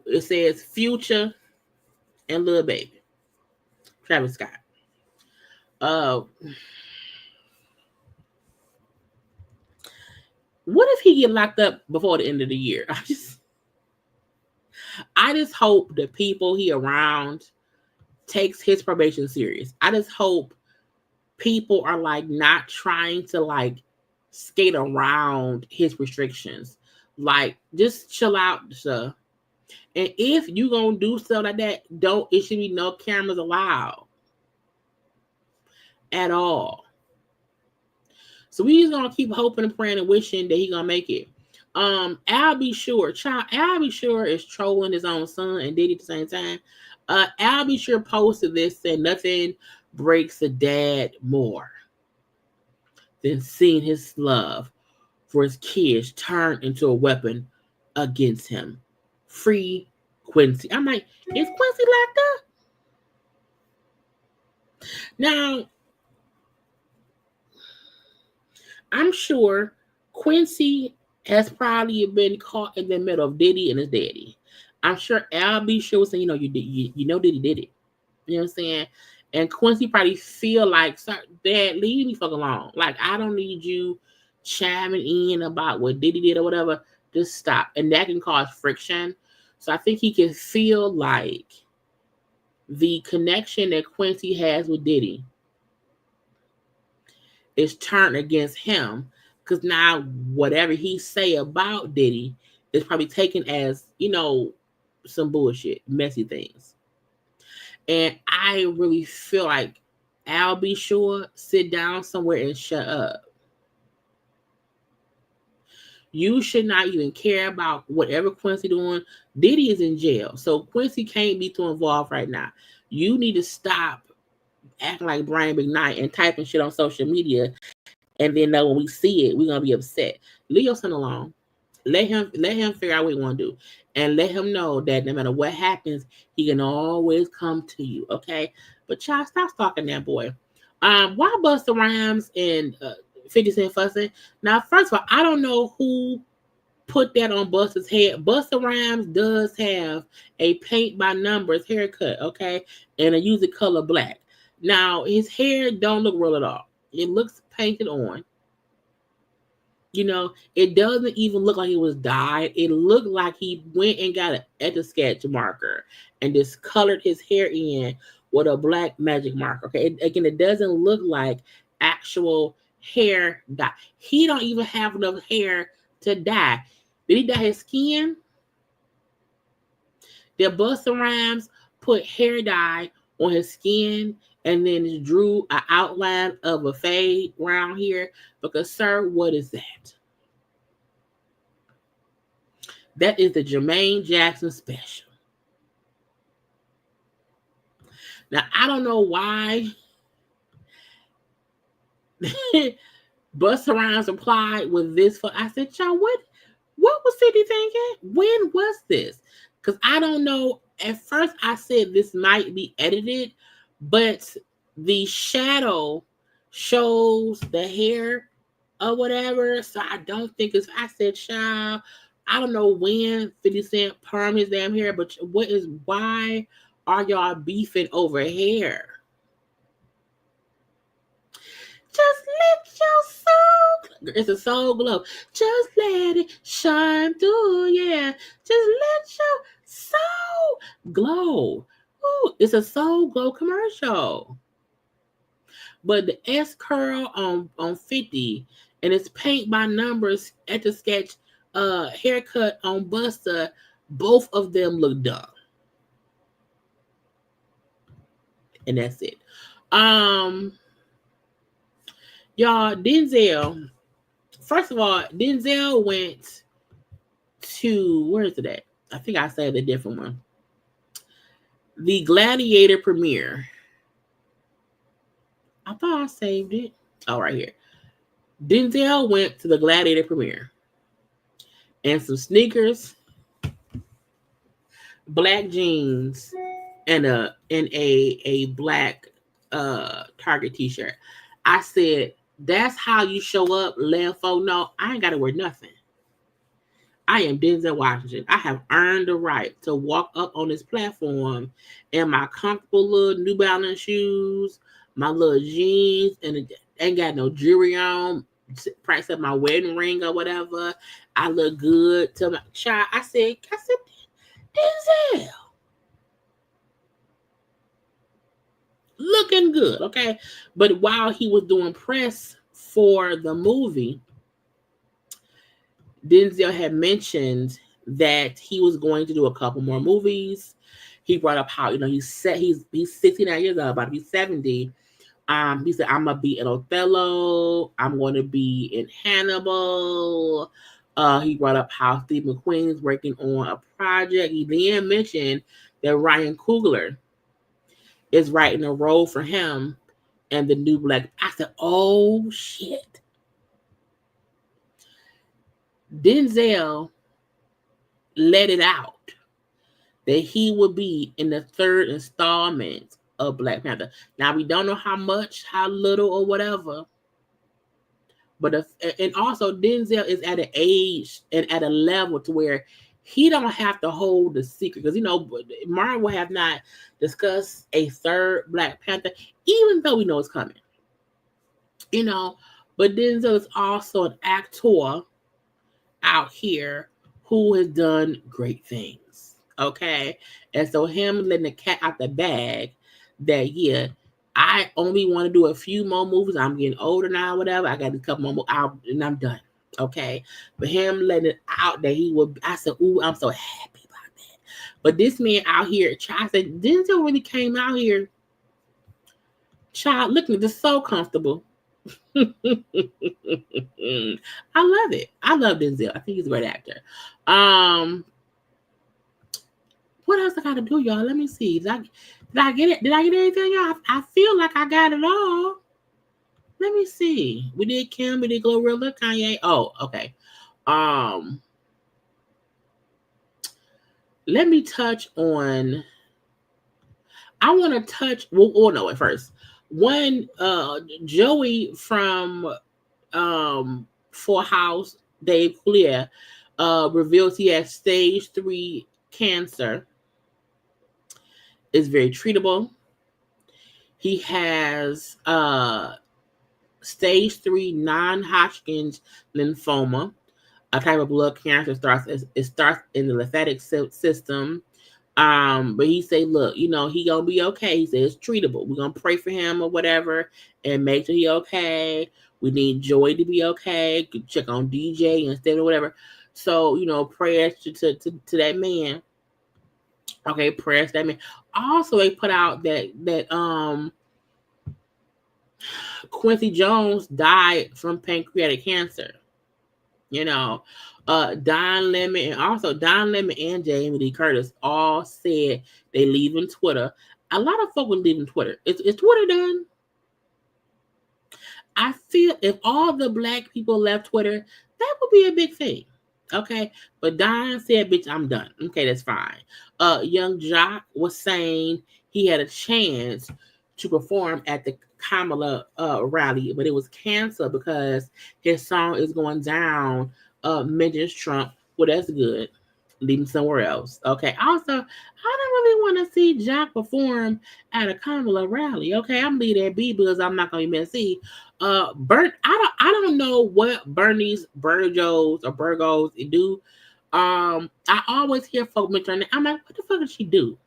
it says Future and Lil Baby, Travis Scott. What if he get locked up before the end of the year? I just hope the people he around takes his probation serious. I just hope people are like not trying to like skate around his restrictions. Like, just chill out, sir. And if you gonna do stuff like that, it should be no cameras allowed at all. So we just gonna keep hoping and praying and wishing that he gonna make it. Al B. Sure is trolling his own son and Diddy at the same time. Al B. Sure posted this, saying nothing breaks a dad more than seeing his love for his kids turn into a weapon against him. Free Quincy. I'm like, is Quincy locked up? Now, I'm sure Quincy has probably been caught in the middle of Diddy and his daddy. I'm sure Al B. Sure was saying, you know Diddy did it. You know what I'm saying? And Quincy probably feel like, sir, Dad, leave me fuck alone. Like, I don't need you chiming in about what Diddy did or whatever. Just stop. And that can cause friction. So I think he can feel like the connection that Quincy has with Diddy is turned against him, because now whatever he say about Diddy is probably taken as, some bullshit, messy things. And I really feel like Al B. Sure, sit down somewhere and shut up. You should not even care about whatever Quincy doing. Diddy is in jail, so Quincy can't be too involved right now. You need to stop acting like Brian McKnight and typing shit on social media, and then when we see it, we're gonna be upset. Leave your son alone. Let him figure out what he want to do, and let him know that no matter what happens, he can always come to you. Okay, but child, stop stalking that boy. Why Busta Rhymes and 50 Cent fussing? Now, first of all, I don't know who put that on Busta's head. Busta Rhymes does have a paint by numbers haircut, okay, and a use the color black. Now, his hair don't look real at all. It looks painted on. It doesn't even look like it was dyed. It looked like he went and got an Etch-a-Sketch marker and just colored his hair in with a black magic marker. Okay, again, it doesn't look like actual hair dye. He don't even have enough hair to dye. Did he dye his skin? Did Busta Rhymes put hair dye on his skin and then drew an outline of a fade around here? Because, sir, what is that? That is the Jermaine Jackson special. Now, I don't know why Busta Rhymes replied with this. I said, y'all, what was 50 thinking? When was this? Because I don't know. At first, I said this might be edited, but the shadow shows the hair or whatever. So I don't think it's. I said, child, I don't know when 50 Cent perm his damn hair, but why are y'all beefing over hair? Just let your soul, it's a soul glow. Just let it shine through, yeah. Just let your soul glow. Ooh, it's a soul glow commercial. But the S curl on 50 and it's paint by numbers Etch-a-Sketch haircut on Busta, both of them look dumb. And that's it. Y'all, Denzel. First of all, Denzel went to, where is it at? I think I said a different one. The Gladiator premiere. I thought I saved it. Oh, right here. Denzel went to the Gladiator premiere. And some sneakers, black jeans, and a black Target t-shirt. I said, that's how you show up, let folk know I ain't got to wear nothing. I am Denzel Washington. I have earned the right to walk up on this platform in my comfortable little New Balance shoes, my little jeans, and ain't got no jewelry on, price of my wedding ring or whatever. I look good to my child. I said, Denzel. Looking good, okay? But while he was doing press for the movie, Denzel had mentioned that he was going to do a couple more movies. He brought up how, he's 69 years old, about to be 70. He said, I'm going to be in Othello. I'm going to be in Hannibal. He brought up how Steve McQueen is working on a project. He then mentioned that Ryan Coogler is writing a role for him and the new Black. I said, oh shit. Denzel let it out that he would be in the third installment of Black Panther. Now we don't know how much, how little, or whatever. But and also Denzel is at an age and at a level to where he don't have to hold the secret, because Marvel have not discussed a third Black Panther, even though we know it's coming. But Denzel is also an actor out here who has done great things. Okay, and so him letting the cat out the bag that I only want to do a few more movies. I'm getting older now, whatever. I got a couple more out and I'm done. Okay. But him letting it out that he would, I said, ooh, I'm so happy about that. But this man out here, child, I said, Denzel really came out here, child, looking just so comfortable. I love it. I love Denzel. I think he's a great actor. What else I gotta do, y'all? Let me see. Did I get it? Did I get anything, y'all? I feel like I got it all. Let me see. We did Kim, we did Glorilla, Kanye. Oh, okay. Let me touch on. I want to touch. Well, no, at first. One, Joey from Full House, Dave Coulier, reveals he has stage 3 cancer. It's very treatable. He has stage 3 non-Hodgkin's lymphoma, a type of blood cancer. It starts in the lymphatic system. But he say, look, he gonna be okay. He said it's treatable. We're gonna pray for him or whatever and make sure he okay. We need Joy to be okay. Check on DJ instead or whatever. So, prayers to that man. Okay, prayers to that man. Also, they put out that Quincy Jones died from pancreatic cancer. Don Lemon and Jamie Lee Curtis all said they leaving Twitter. A lot of folk were leaving Twitter. Is Twitter done? I feel if all the black people left Twitter, that would be a big thing. Okay, but Don said, "Bitch, I'm done." Okay, that's fine. Young Jock was saying he had a chance to perform at the Kamala rally, but it was canceled because his song is going down. Mentions Trump. Well, that's good. Leave him somewhere else. Okay. Also, I don't really want to see Jock perform at a Kamala rally. Okay, I'm leave that be because I'm not gonna be messy. I don't know what Bernie's Burgos or Burgos do. I always hear folk mention it. I'm like, what the fuck did she do?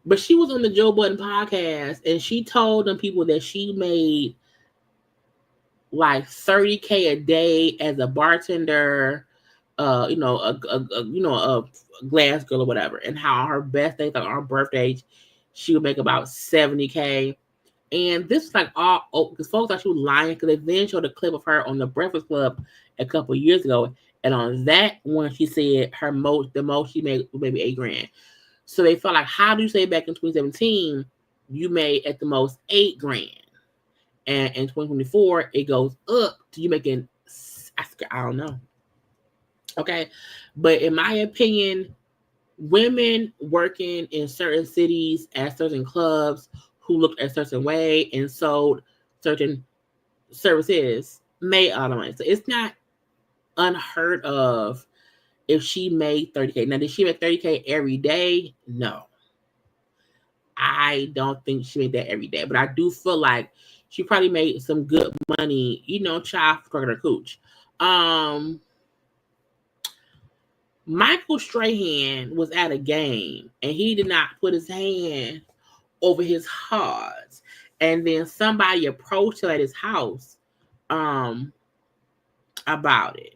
But she was on the Joe Budden podcast and she told them people that she made like $30K a day as a bartender, a glass girl or whatever, and how her best days, like on her birthday, she would make about $70K. And this is like all because folks thought she was lying because they then showed a clip of her on the Breakfast Club a couple of years ago, and on that one she said the most she made was maybe $8,000. So they felt like, how do you say back in 2017 you made at the most $8,000? And in 2024, it goes up to you making, I don't know. Okay. But in my opinion, women working in certain cities at certain clubs who looked a certain way and sold certain services made all the money. So it's not unheard of if she made $30K. Now, did she make $30K every day? No. I don't think she made that every day. But I do feel like she probably made some good money, child for her cooch. Michael Strahan was at a game and he did not put his hand over his heart. And then somebody approached her at his house about it.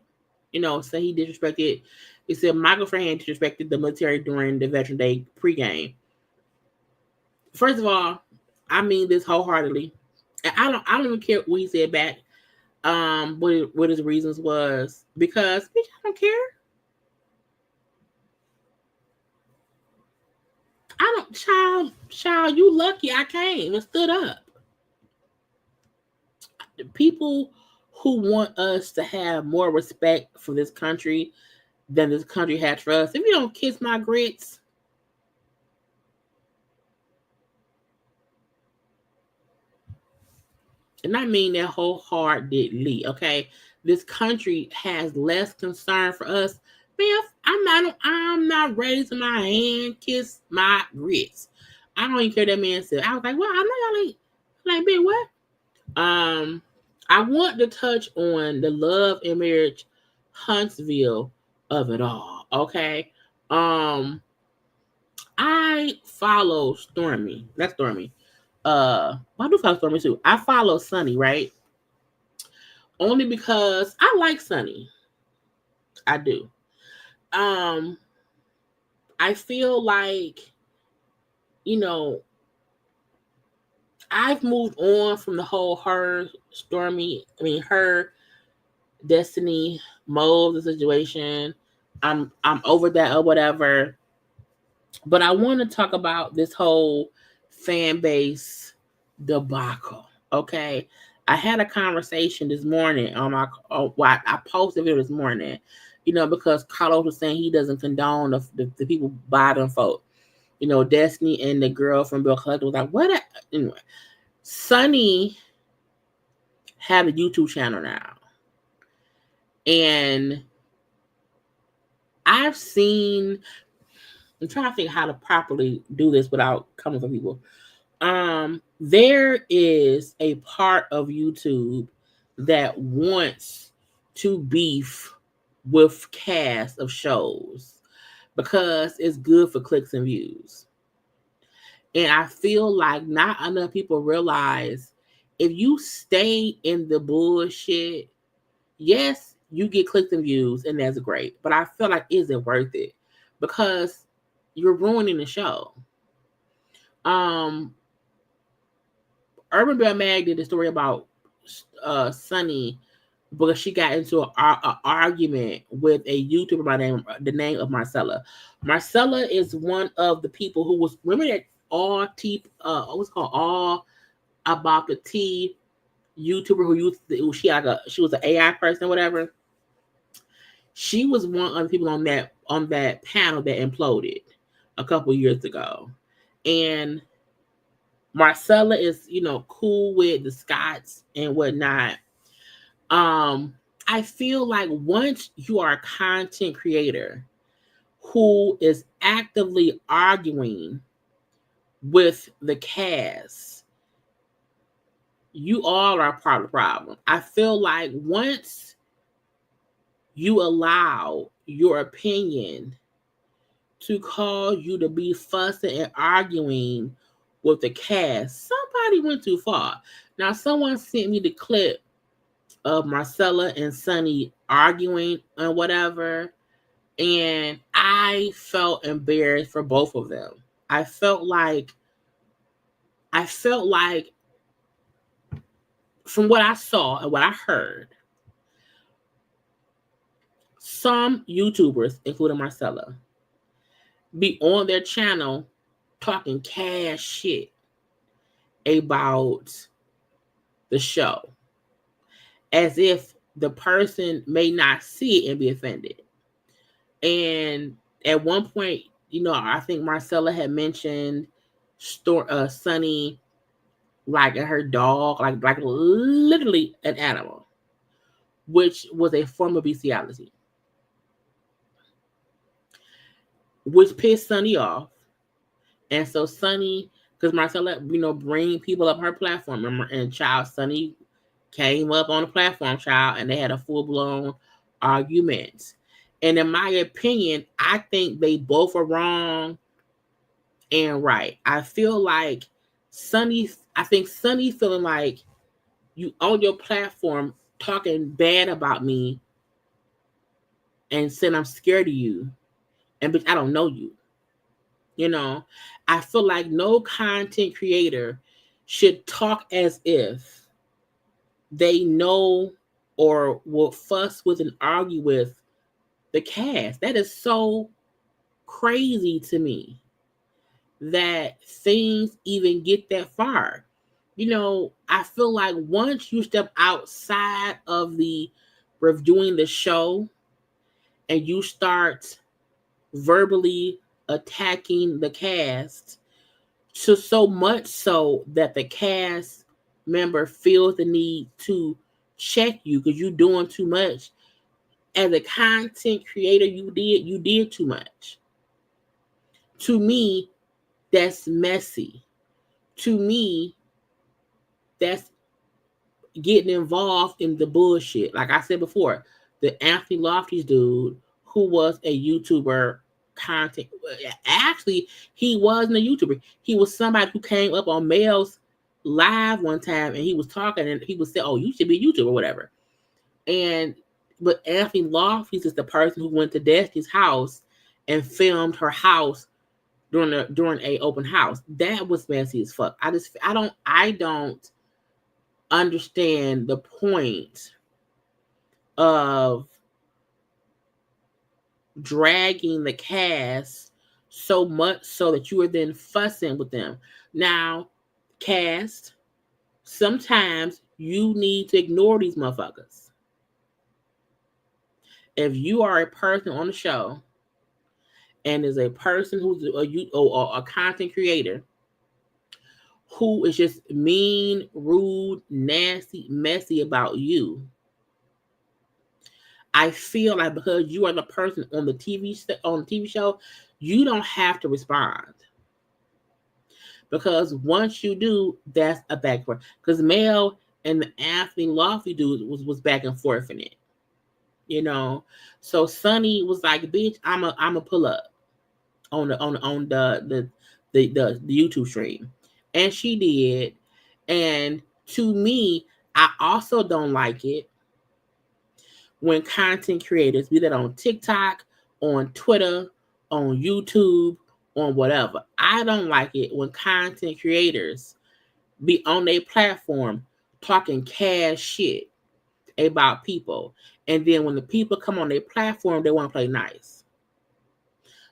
So he disrespected. He said Michael Strahan disrespected the military during the Veteran Day pregame. First of all, I mean this wholeheartedly. I don't even care what he said back. What his reasons was, because bitch, I don't care. I don't, child, you lucky I came and stood up. The people who want us to have more respect for this country than this country had for us. If you don't kiss my grits, and I mean that wholeheartedly, okay? This country has less concern for us. Man, I'm not raising my hand, kiss my grits. I don't even care that man said. I was like, well, I know y'all ain't like, man, what? I want to touch on the love and marriage Huntsville of it all, okay? I follow Stormy. That's Stormy. I do follow Stormy too. I follow Sunny, right? Only because I like Sunny. I do. Um, I feel like, you know, I've moved on from the whole her Destiny mode, the situation. I'm over that or whatever. But I want to talk about this whole fan base debacle. Okay. I had a conversation this morning on my I posted a video this morning, because Carlos was saying he doesn't condone the people bottom folk. Destiny and the girl from Bill Collector was like, what? Anyway, Sunny have a YouTube channel now. And I'm trying to think how to properly do this without coming for people. There is a part of YouTube that wants to beef with cast of shows because it's good for clicks and views. And I feel like not enough people realize if you stay in the bullshit, yes, you get clicks and views, and that's great. But I feel like, is it worth it? Because you're ruining the show. Urban Bear Mag did a story about Sunny because she got into an argument with a YouTuber by the name of Marcella. Marcella is one of the people who was, remember that what's called All About the Tea YouTuber she was an AI person, whatever. She was one of the people on that panel that imploded a couple years ago. And Marcella is, cool with the Scots and whatnot. I feel like once you are a content creator who is actively arguing with the cast, you all are part of the problem. I feel like once you allow your opinion to cause you to be fussing and arguing with the cast, somebody went too far. Now, someone sent me the clip of Marcella and Sunny arguing and whatever, and I felt embarrassed for both of them. I felt like from what I saw and what I heard, some YouTubers, including Marcella, be on their channel talking cash shit about the show as if the person may not see it and be offended. And at one point, I think Marcella had mentioned Sunny like her dog, like literally an animal, which was a form of bestiality, which pissed Sunny off. And so Sunny, because Marcella, bring people up her platform, and Sunny came up on the platform, and they had a full-blown argument. And in my opinion, I think they both are wrong and right. I feel like Sunny feeling like you on your platform talking bad about me and saying I'm scared of you, and bitch, I don't know you. I feel like no content creator should talk as if they know or will fuss with and argue with the cast. That is so crazy to me that things even get that far. I feel like once you step outside of the reviewing the show and you start verbally attacking the cast, so much so that the cast member feels the need to check you because you're doing too much. As a content creator, you did too much. To me, that's messy. To me, that's getting involved in the bullshit. Like I said before, the Anthony Lofty's dude, who was a YouTuber content. Actually, he wasn't a YouTuber. He was somebody who came up on Mel's live one time and he was talking and he was saying, "Oh, you should be a YouTuber," or whatever. But Anthony Lofty's is the person who went to Destiny's house and filmed her house during a open house. That was messy as fuck. I don't understand the point of dragging the cast so much so that you are then fussing with them. Now, cast, sometimes you need to ignore these motherfuckers. If you are a person on the show and is a person who's a content creator who is just mean, rude, nasty, messy about you, I feel like because you are the person on the TV show, you don't have to respond. Because once you do, that's a back and forth. Because Mel and the Anthony Lofty dude was back and forth in it. You know, so Sonny was like, "Bitch, I'm a pull up on the YouTube stream," and she did. And to me, I also don't like it when content creators, be that on TikTok, on Twitter, on YouTube, on whatever. I don't like it when content creators be on their platform talking cash shit about people. And then when the people come on their platform, they want to play nice.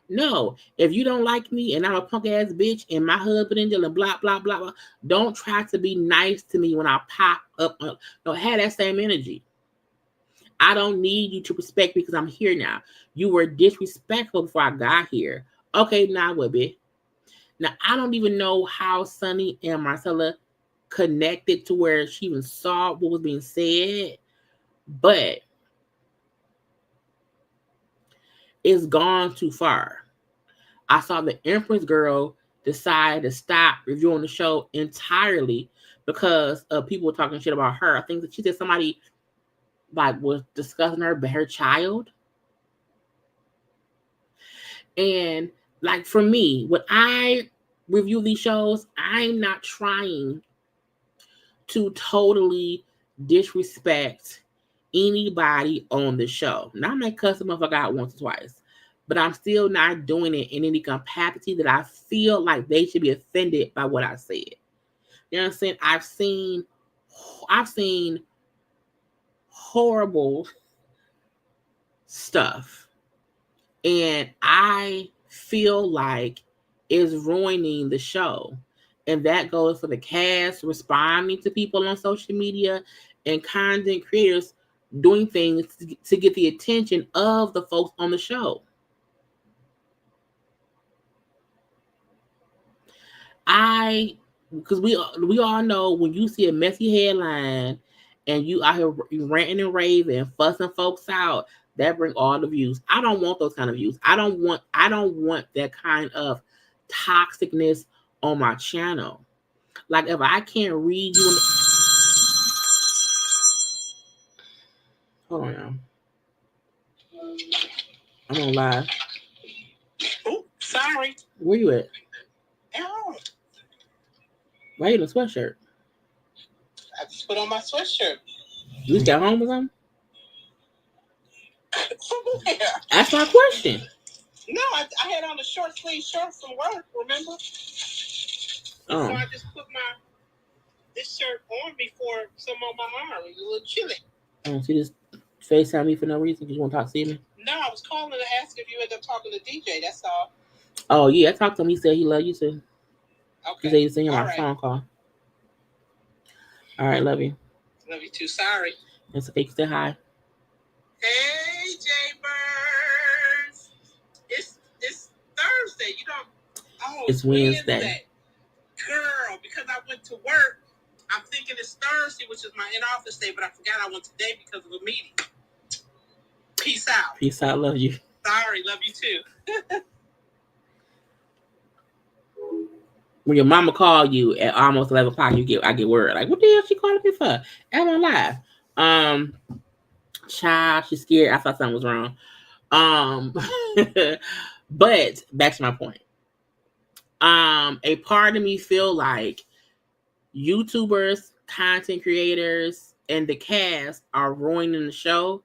No, if you don't like me and I'm a punk ass bitch and my husband and blah, blah, blah, blah, don't try to be nice to me when I pop up. Don't have that same energy. I don't need you to respect me because I'm here now. You were disrespectful before I got here. Okay, now what, bitch? Now, I don't even know how Sonny and Marcella connected to where she even saw what was being said, but it's gone too far. I saw the Empress girl decide to stop reviewing the show entirely because of people talking shit about her. I think that she said somebody like was discussing her child. And like for me, when I review these shows, I'm not trying to totally disrespect anybody on the show. Now I might cuss them if I got once or twice, but I'm still not doing it in any capacity that I feel like they should be offended by what I said. You know what I'm saying? I've seen horrible stuff, and I feel like it's ruining the show. And that goes for the cast responding to people on social media and content creators doing things to get the attention of the folks on the show. Because we all know when you see a messy headline and you out here ranting and raving, fussing folks out, that bring all the views. I don't want those kind of views. I don't want that kind of toxicness on my channel. Like if I can't read you, hold on now. I'm on live. Oh, sorry. Where you at? Oh, Why you in a sweatshirt? I just put on my sweatshirt. You just got home or something? From where? That's my question. No, I had on a short sleeve shirt from work, remember? Oh. So I just put this shirt on before some on my arm. It was a little chilly. Oh, so you just FaceTime me for no reason because you want to talk to me? No, I was calling to ask if you ended up talking to DJ, that's all. Oh, yeah, I talked to him. He said he loved you too. Okay. He said he was singing my right. phone call. All right, love you. Love you too, sorry. It's okay, say hi. Hey, JayBirds. It's Thursday. You don't. Oh, It's Wednesday. Girl, because I went to work, I'm thinking it's Thursday, which is my in-office day, but I forgot I went today because of a meeting. Peace out. Peace out, love you. Sorry, love you too. When your mama call you at almost 11 o'clock, I get word. Like, what the hell she calling me for? Am I live? Child, she's scared. I thought something was wrong. But back to my point. A part of me feel like YouTubers, content creators, and the cast are ruining the show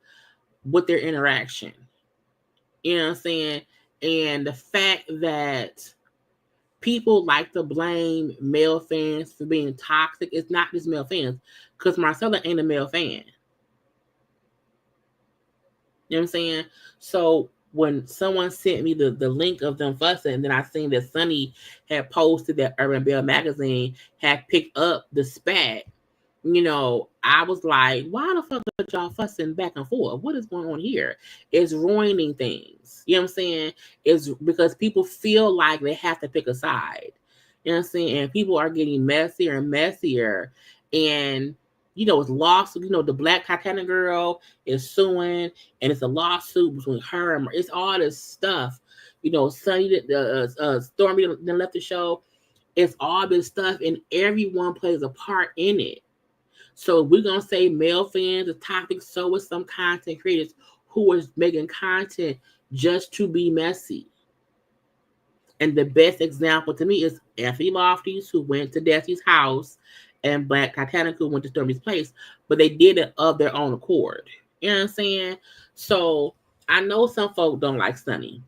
with their interaction. You know what I'm saying? And the fact that people like to blame male fans for being toxic, it's not just male fans. Because Marcella ain't a male fan. You know what I'm saying? So when someone sent me the link of them fussing, and then I seen that Sunny had posted that Urban Belle magazine had picked up the spat, you know, I was like, why the fuck are y'all fussing back and forth? What is going on here? It's ruining things. You know what I'm saying? It's because people feel like they have to pick a side. You know what I'm saying? And people are getting messier and messier. And, you know, it's lawsuit. You know, the Black Titanic girl is suing, and it's a lawsuit between her and it's all this stuff. You know, Sunny, Stormy then left the show. It's all this stuff, and everyone plays a part in it. So we're going to say male fans, the topic, so is some content creators who are making content just to be messy. And the best example to me is Anthony Lofties, who went to Destiny's house, and Black Titanic, who went to Stormy's place. But they did it of their own accord. You know what I'm saying? So I know some folk don't like Sunny.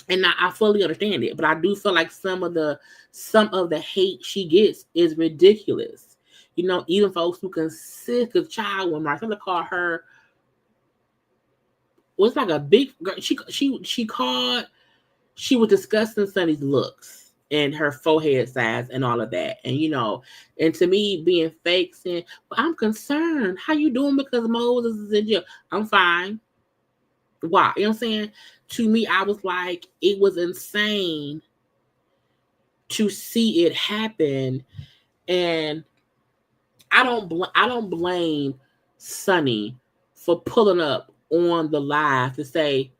And I fully understand it. But I do feel like some of the hate she gets is ridiculous. You know, even folks who can sick a child when Marcella called her was like a big girl. She called, she was discussing Sunny's looks and her forehead size and all of that. And you know, and to me being fake saying, well, I'm concerned. How you doing because Moses is in jail? I'm fine. Why? You know what I'm saying? To me, I was like, it was insane to see it happen. And I don't blame Sunny for pulling up on the live to say,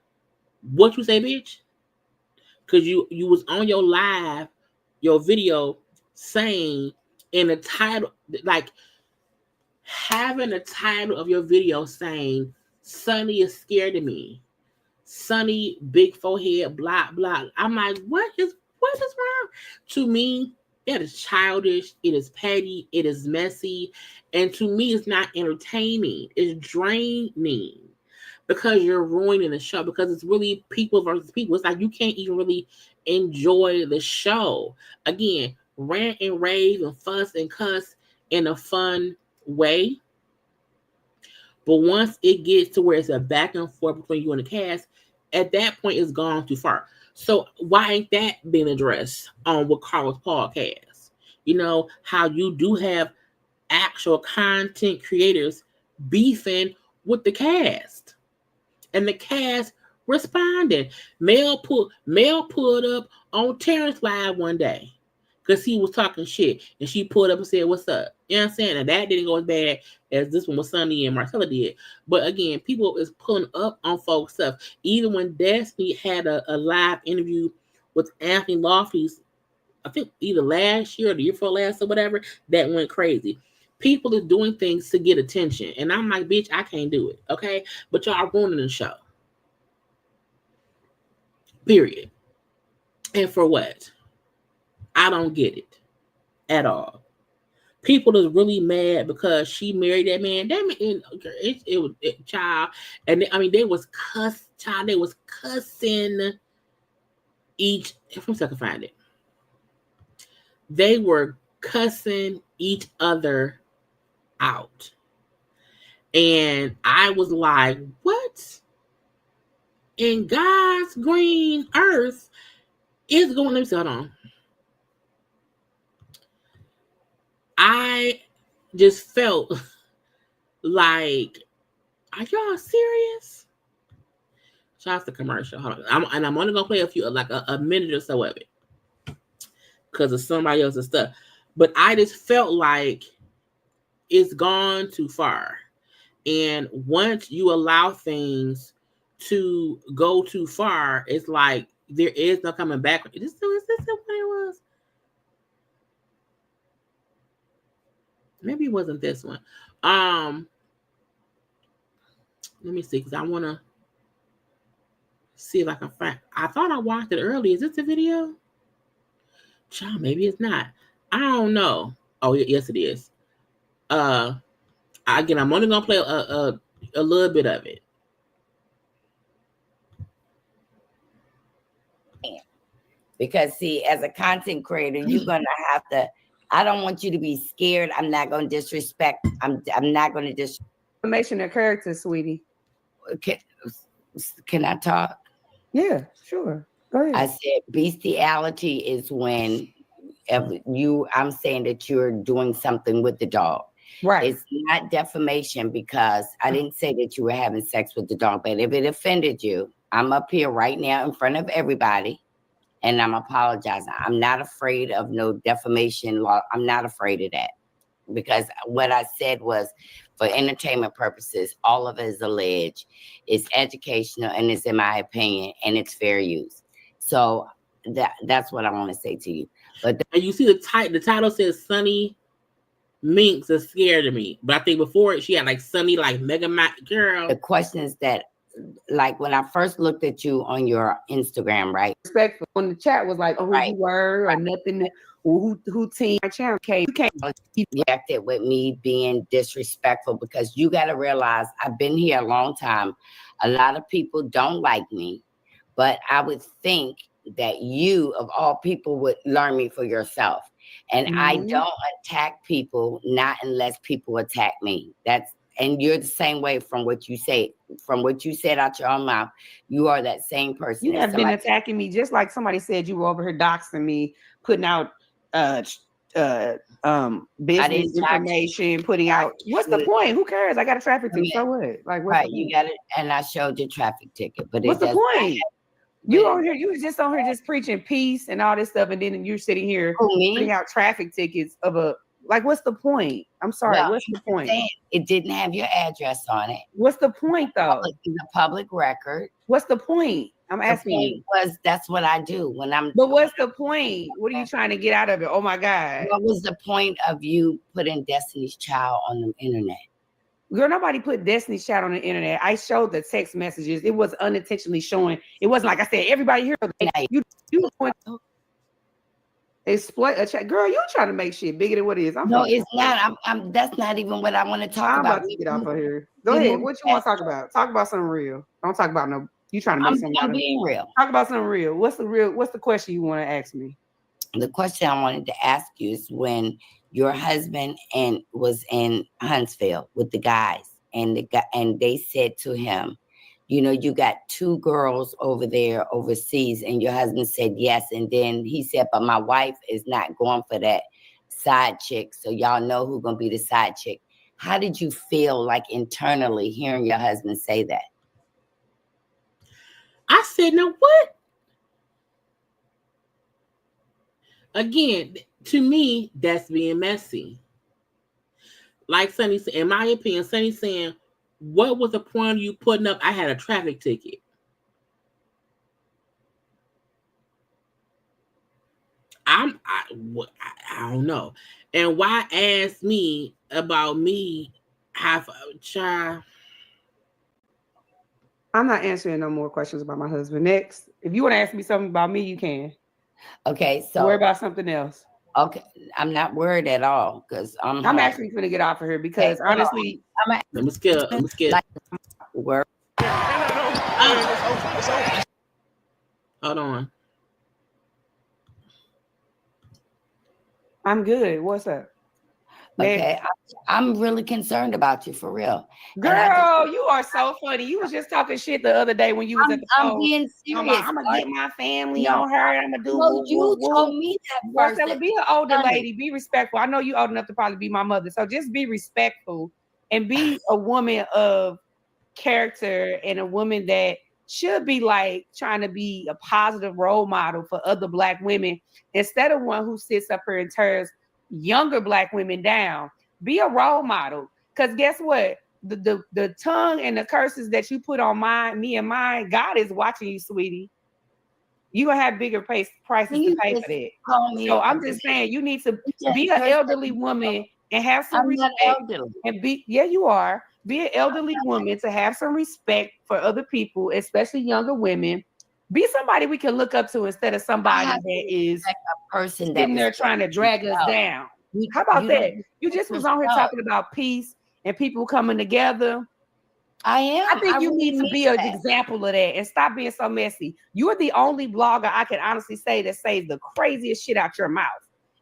what you say, bitch? Because you was on your live, your video saying in the title, like having the title of your video saying, Sunny is scared of me. Sunny, big forehead, blah, blah. I'm like, what is wrong? To me, it is childish, it is petty, it is messy, and to me, it's not entertaining. It's draining because you're ruining the show, because it's really people versus people. It's like you can't even really enjoy the show. Again, rant and rave and fuss and cuss in a fun way. But once it gets to where it's a back and forth between you and the cast, at that point it's gone too far. So why ain't that being addressed on with Karla's podcast? You know, how you do have actual content creators beefing with the cast. And the cast responded. Mel pulled up on Terrence Live one day because he was talking shit, and she pulled up and said, what's up? You know what I'm saying? And that didn't go as bad as this one with Sunny and Marcella did. But again, people is pulling up on folks' stuff. Even when Destiny had a live interview with Anthony Lofties, I think either last year or the year before last or whatever, that went crazy. People is doing things to get attention. And I'm like, bitch, I can't do it. Okay? But y'all ruining the show. Period. And for what? I don't get it at all. People is really mad because she married that man. That man, it was child, and they was They was cussing each. If I can find it, they were cussing each other out, and I was like, "What in God's green earth is going?" Let me see. Hold on. I just felt like, are y'all serious? Shout out to commercial. Hold on. I'm only gonna play a few, like a minute or so of it, because of somebody else's stuff. But I just felt like it's gone too far. And once you allow things to go too far, it's like there is no coming back. Is this what it was? Maybe it wasn't this one. Let me see, because I wanna. See if I can find. I thought I watched it earlier. Is this the video? Child, maybe it's not. I don't know. Oh, yes, it is. Again, I'm only gonna play a little bit of it. Because see, as a content creator, you're gonna have to. I don't want you to be scared. I'm not gonna disrespect. I'm not gonna Information of character, sweetie. Can I talk? Yeah, sure. Go ahead. I said bestiality is when I'm saying that you're doing something with the dog. Right. It's not defamation because I didn't say that you were having sex with the dog, but if it offended you, I'm up here right now in front of everybody and I'm apologizing. I'm not afraid of no defamation law. I'm not afraid of that because what I said was for entertainment purposes, all of it is alleged. It's educational and it's in my opinion and it's fair use. So that's what I want to say to you. But and you see the title says Sunny Minx is scared of me. But I think before it, she had like Sunny, like Mega girl. The question is that, like when I first looked at you on your Instagram, right? Respectful. When the chat was like, oh, who you were or nothing, or who team my channel came. You can't reacted with me being disrespectful because you got to realize I've been here a long time. A lot of people don't like me, but I would think that you, of all people, would learn me for yourself. And I don't attack people, not unless people attack me. And you're the same way from what you say, from what you said out your own mouth. You are that same person. You have been attacking me just like somebody said you were over here doxing me, putting out business information, putting out. What's the point? Who cares? I got a traffic ticket. So what? Like, right? You got it, and I showed your traffic ticket. But what's the point? You over here, you was just on here just preaching peace and all this stuff, and then you're sitting here putting out traffic tickets of a what's the point? I'm sorry, what's the point? It didn't have your address on it. What's the point though? It's a public record. What's the point? I'm asking you. That's what I do when I'm. But what's the point? What are you trying to get out of it? Oh my God! What was the point of you putting Destiny's Child on the internet? Girl, nobody put Destiny's Child on the internet. I showed the text messages. It was unintentionally showing. It wasn't like I said, everybody here. You exploit a chat. Girl, you trying to make shit bigger than what it is. No, it's not. That's not even what I want to talk about. I'm about to get off of here. Go ahead. What you want to talk about? Talk about something real. Don't talk about no. You trying to make something. I'm being real. Talk about something real. What's the question you want to ask me? The question I wanted to ask you is when your husband was in Huntsville with the guys, and they said to him, you know, you got 2 girls over there overseas, and your husband said yes, and then he said, but my wife is not going for that side chick, so y'all know who's gonna be the side chick. How did you feel like internally hearing your husband say that? I said, now what? Again, to me, that's being messy. Like Sunny said, in my opinion, Sunny saying, what was the point of you putting up? I had a traffic ticket. I don't know. And why ask me about me? Child. I'm not answering no more questions about my husband. Next, if you want to ask me something about me, you can. Okay, so worry about something else. Okay, I'm not worried at all because I'm actually going to get off of here because honestly, I'm scared. Like, work. Hold on. I'm good. What's up? Okay, I'm really concerned about you for real. Girl, you are so funny. You was just talking shit the other day when you was at the I'm being serious. I'm gonna get my family on her. I'm gonna do. No, you told me that first. Be an older lady. Be respectful. I know you old enough to probably be my mother, so just be respectful and be a woman of character and a woman that should be like trying to be a positive role model for other Black women instead of one who sits up here and tears younger Black women down. Be a role model, because guess what? The tongue and the curses that you put on me and mine, God is watching you, sweetie. You gonna have bigger prices to pay for that. So I'm just saying, you need to be an elderly woman and have some respect. And be, yeah, you are. Be an elderly woman to have some respect for other people, especially younger women. Be somebody we can look up to instead of somebody that is a person sitting there trying to drag us down. How about that? You just was on here talking about peace and people coming together. I think you need to be an example of that and stop being so messy. You're the only blogger I can honestly say that says the craziest shit out your mouth.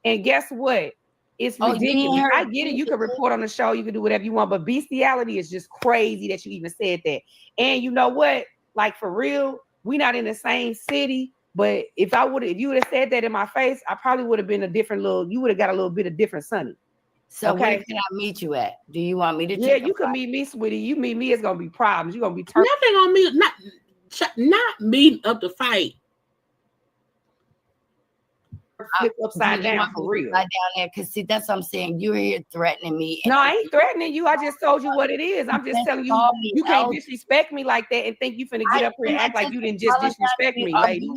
And guess what? It's ridiculous. I get it. You can report on the show. You can do whatever you want. But bestiality is just crazy that you even said that. And you know what? Like, for real, we not in the same city. But if you would have said that in my face, I probably would have been you would have got a little bit of different sunny. So where can I meet you at? Do you want me to? Yeah, you can meet me, sweetie. You meet me, it's gonna be problems. You're gonna be nothing on me. Not meeting up to fight. Flip upside down for real. Down there, because see, that's what I'm saying. You're here threatening me. No, I ain't threatening you. I just told you what it is. I'm just telling you, you can't disrespect me like that and think you finna get up here and act like you didn't just disrespect me, lady.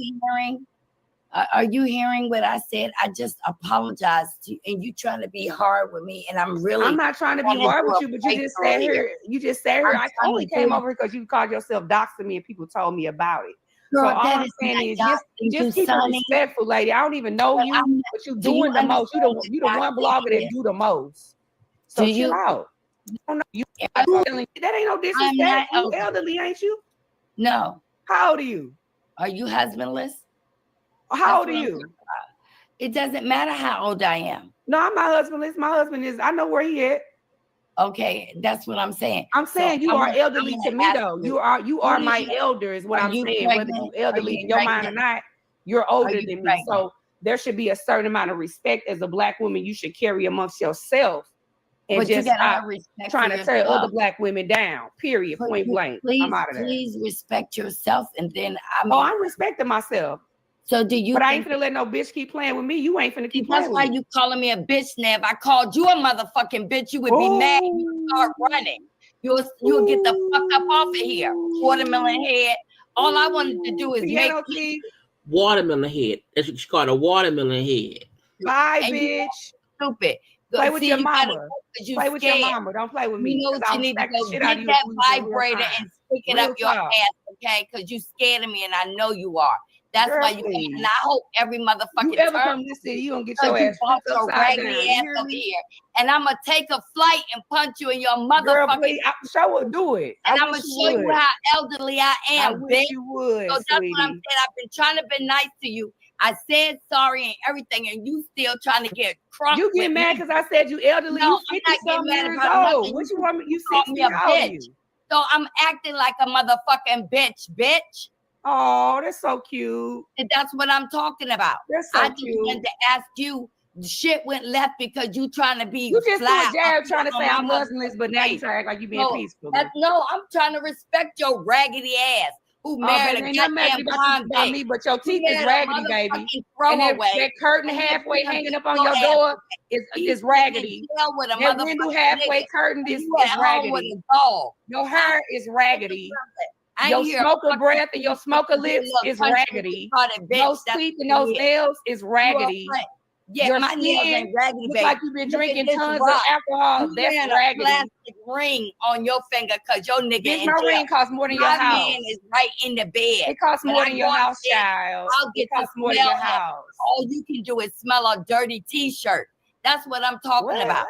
Are you hearing what I said? I just apologized to you, and you trying to be hard with me, and I'm not trying to be hard with you, but you just said here. I only came over because you called yourself doxing me, and people told me about it. Girl, so all I'm saying is just keep it respectful, lady. I don't even know you, but you doing the most. You the one blogger that do the most. So chill out. That ain't no disrespect. You elderly, ain't you? No. How old are you? Are you husbandless? How old are you? It doesn't matter how old I am. No, I'm not husbandless. My husband is. I know where he at. Okay, that's what I'm saying. I'm saying you are elderly to me, though. You are my elder, is what I'm saying. Whether you elderly in your mind or not, you're older than me. So there should be a certain amount of respect as a Black woman you should carry amongst yourself. And but just stop trying to tear other Black women down. Period. Point blank. I'm out of there. Please respect yourself, and then I'm respecting myself. So do you? But I ain't finna let no bitch keep playing with me. You ain't finna keep playing with me. That's why you calling me a bitch now. If I called you a motherfucking bitch, you would be mad. You would start running. You'll get the fuck up off of here. Watermelon head. All I wanted to do is make watermelon head. That's what you call a watermelon head. Bye, bitch. Stupid. Play with your mama. Play with your mama. Don't play with me. You know what you need to go get that vibrator and stick it up your ass, okay? Because you scared of me, and I know you are. That's why you can't. And I hope every motherfucking you ever come to this city, you don't get your ass so raggedy ass over here. And I'm gonna take a flight and punch you in your motherfucking. Show it, do it. And I'm gonna show you how elderly I am, I wish you would. So that's what I'm saying. I've been trying to be nice to you. I said sorry and everything, and you still trying to get crunk. You get mad because I said you elderly. No, you I'm not getting mad about nothing. What you want me? You 60 a bitch. So I'm acting like a motherfucking bitch. Oh, that's so cute. And that's what I'm talking about. That's so I cute. just wanted to ask you, shit went left because you trying to be. You just did a jab trying to say I'm husbandless, but now you try to act like you being peaceful. No, I'm trying to respect your raggedy ass. Who married a goddamn about me, but your teeth is raggedy, baby. And that curtain halfway hanging up on your door is raggedy. That window halfway curtain is raggedy. Your hair is raggedy. Your smoker breath and your smoker lips is raggedy. Those teeth and those nails is raggedy. Yeah, your my nails ain't raggedy, baby. Like you've been drinking tons of alcohol. That's raggedy. A plastic ring on your finger because your nigga. This my ring costs more than your house. My man is right in the bed. It costs more than your house, child. I'll get to more than your house. All you can do is smell a dirty t-shirt. That's what I'm talking about.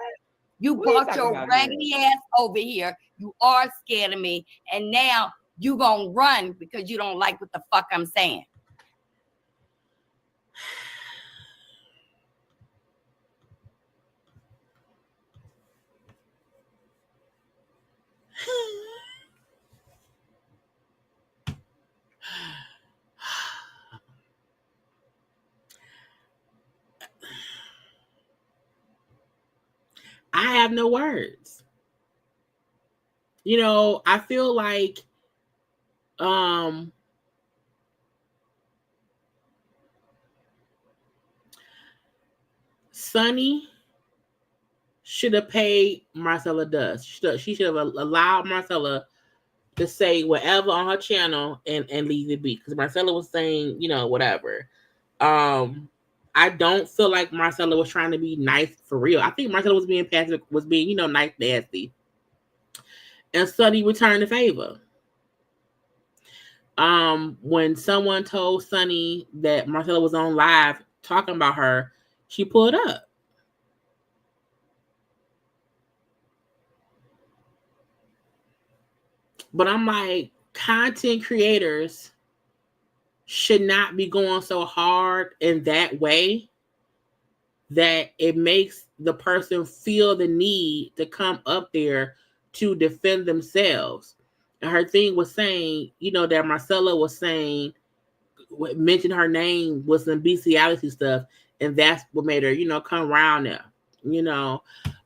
You brought your raggedy ass over here. You are scared of me, and now you gonna run because you don't like what the fuck I'm saying. I have no words. You know, I feel like Sonny should have paid Marcella dust. She should have allowed Marcella to say whatever on her channel and leave it be. Because Marcella was saying, you know, whatever. I don't feel like Marcella was trying to be nice for real. I think Marcella was being passive, was being, you know, nice, nasty. and Sunny returned the favor. When someone told Sunny that Marcella was on live talking about her, she pulled up. But I'm like, content creators should not be going so hard in that way that it makes the person feel the need to come up there to defend themselves. And her thing was saying, that Marcella was saying, mentioned her name was some bestiality stuff, and that's what made her, come around there,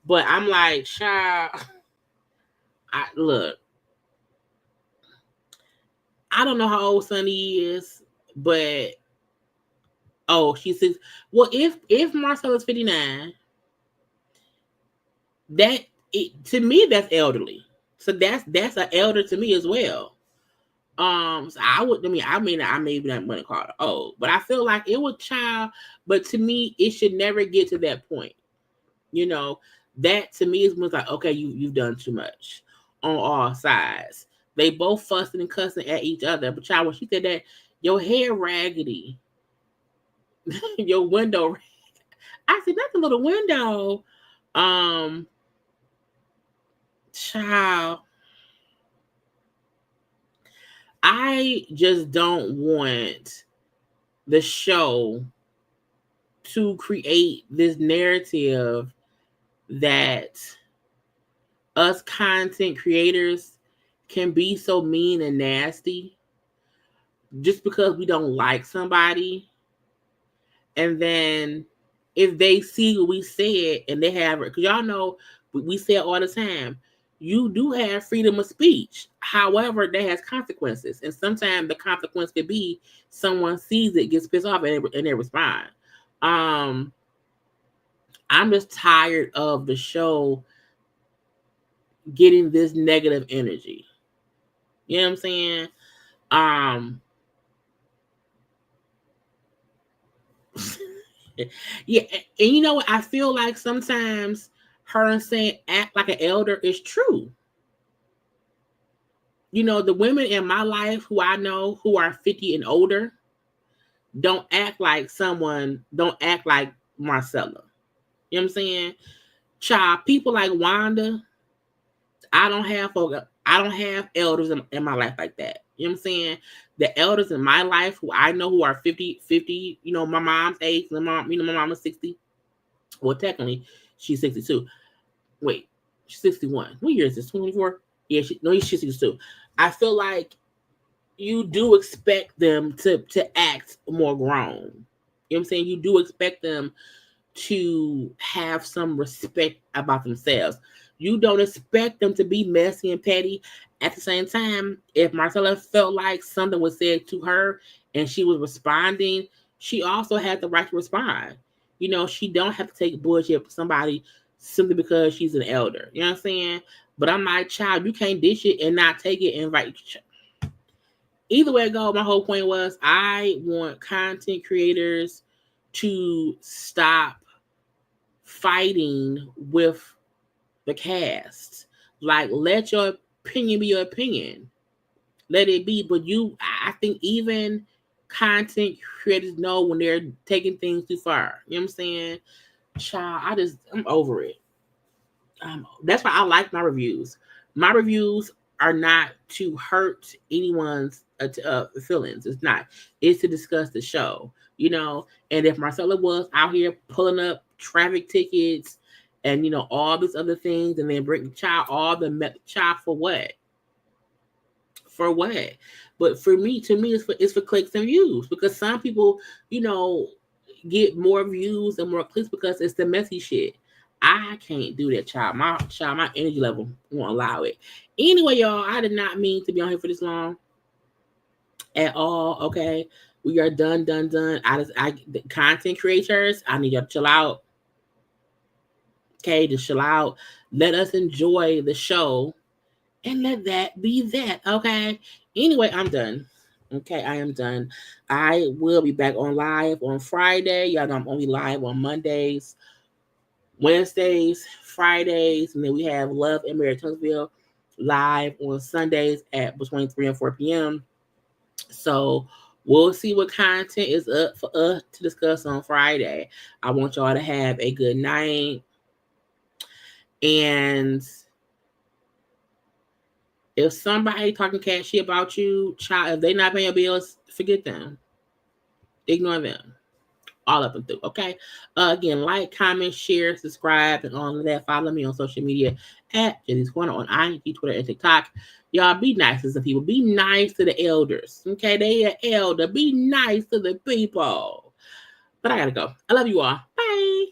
But I'm like, child, look, I don't know how old Sunny is, but she says, well, if Marcella's 59, to me that's elderly. So that's an elder to me as well. So I may not want to call it old, but I feel like it was child. But to me, it should never get to that point. That to me is like, okay, you've done too much on all sides. They both fussing and cussing at each other. But child, when she said that, your hair raggedy, your window, I said, that's a little window. Child, I just don't want the show to create this narrative that us content creators can be so mean and nasty just because we don't like somebody. And then if they see what we said and they have it, because y'all know we say it all the time, you do have freedom of speech. However, that has consequences. And sometimes the consequence could be someone sees it, gets pissed off, and they respond. I'm just tired of the show getting this negative energy. You know what I'm saying? Yeah, and you know what? I feel like sometimes her saying act like an elder is true. The women in my life who I know who are 50 and older don't act like Marcella. You know what I'm saying? Child, people like Wanda, I don't have elders in my life like that. You know what I'm saying? The elders in my life who I know who are 50, my mom's age, my mom is 60. Well, technically, she's 62. Wait, she's 61. What year is this? 24? Yeah, she's 62. I feel like you do expect them to act more grown. You know what I'm saying? You do expect them to have some respect about themselves. You don't expect them to be messy and petty. At the same time, if Marcella felt like something was said to her and she was responding, she also had the right to respond. She don't have to take bullshit from somebody simply because she's an elder. You know what I'm saying? But I'm like, child, you can't dish it and not take it and invite. Either way it go, my whole point was I want content creators to stop fighting with the cast. Like, let your opinion be your opinion. Let it be. But I think even content creators know when they're taking things too far. You know what I'm saying? Child, I'm over it. That's why I like my reviews. My reviews are not to hurt anyone's feelings. It's not. It's to discuss the show. And if Marcella was out here pulling up traffic tickets and all these other things, and then bring all the child for what? For what? But to me, it's for clicks and views, because some people, get more views and more clicks because it's the messy shit. I can't do that, child. My energy level won't allow it. Anyway, y'all, I did not mean to be on here for this long at all. Okay, we are done. The content creators, I need y'all to chill out. Okay, just chill out. Let us enjoy the show, and let that be that. Okay. Anyway, I'm done. Okay, I am done. I will be back on live on Friday. Y'all know I'm only live on Mondays, Wednesdays, Fridays, and then we have Love and Marriage Huntsville live on Sundays at between 3 and 4 p.m. So we'll see what content is up for us to discuss on Friday. I want y'all to have a good night. And if somebody talking cat shit about you, child, if they not paying your bills, forget them. Ignore them. All up and through, okay? Again, like, comment, share, subscribe, and all of that. Follow me on social media at JayLeesCorner on IG, Twitter, and TikTok. Y'all be nice to some people. Be nice to the elders, okay? They an elder. Be nice to the people. But I gotta go. I love you all. Bye.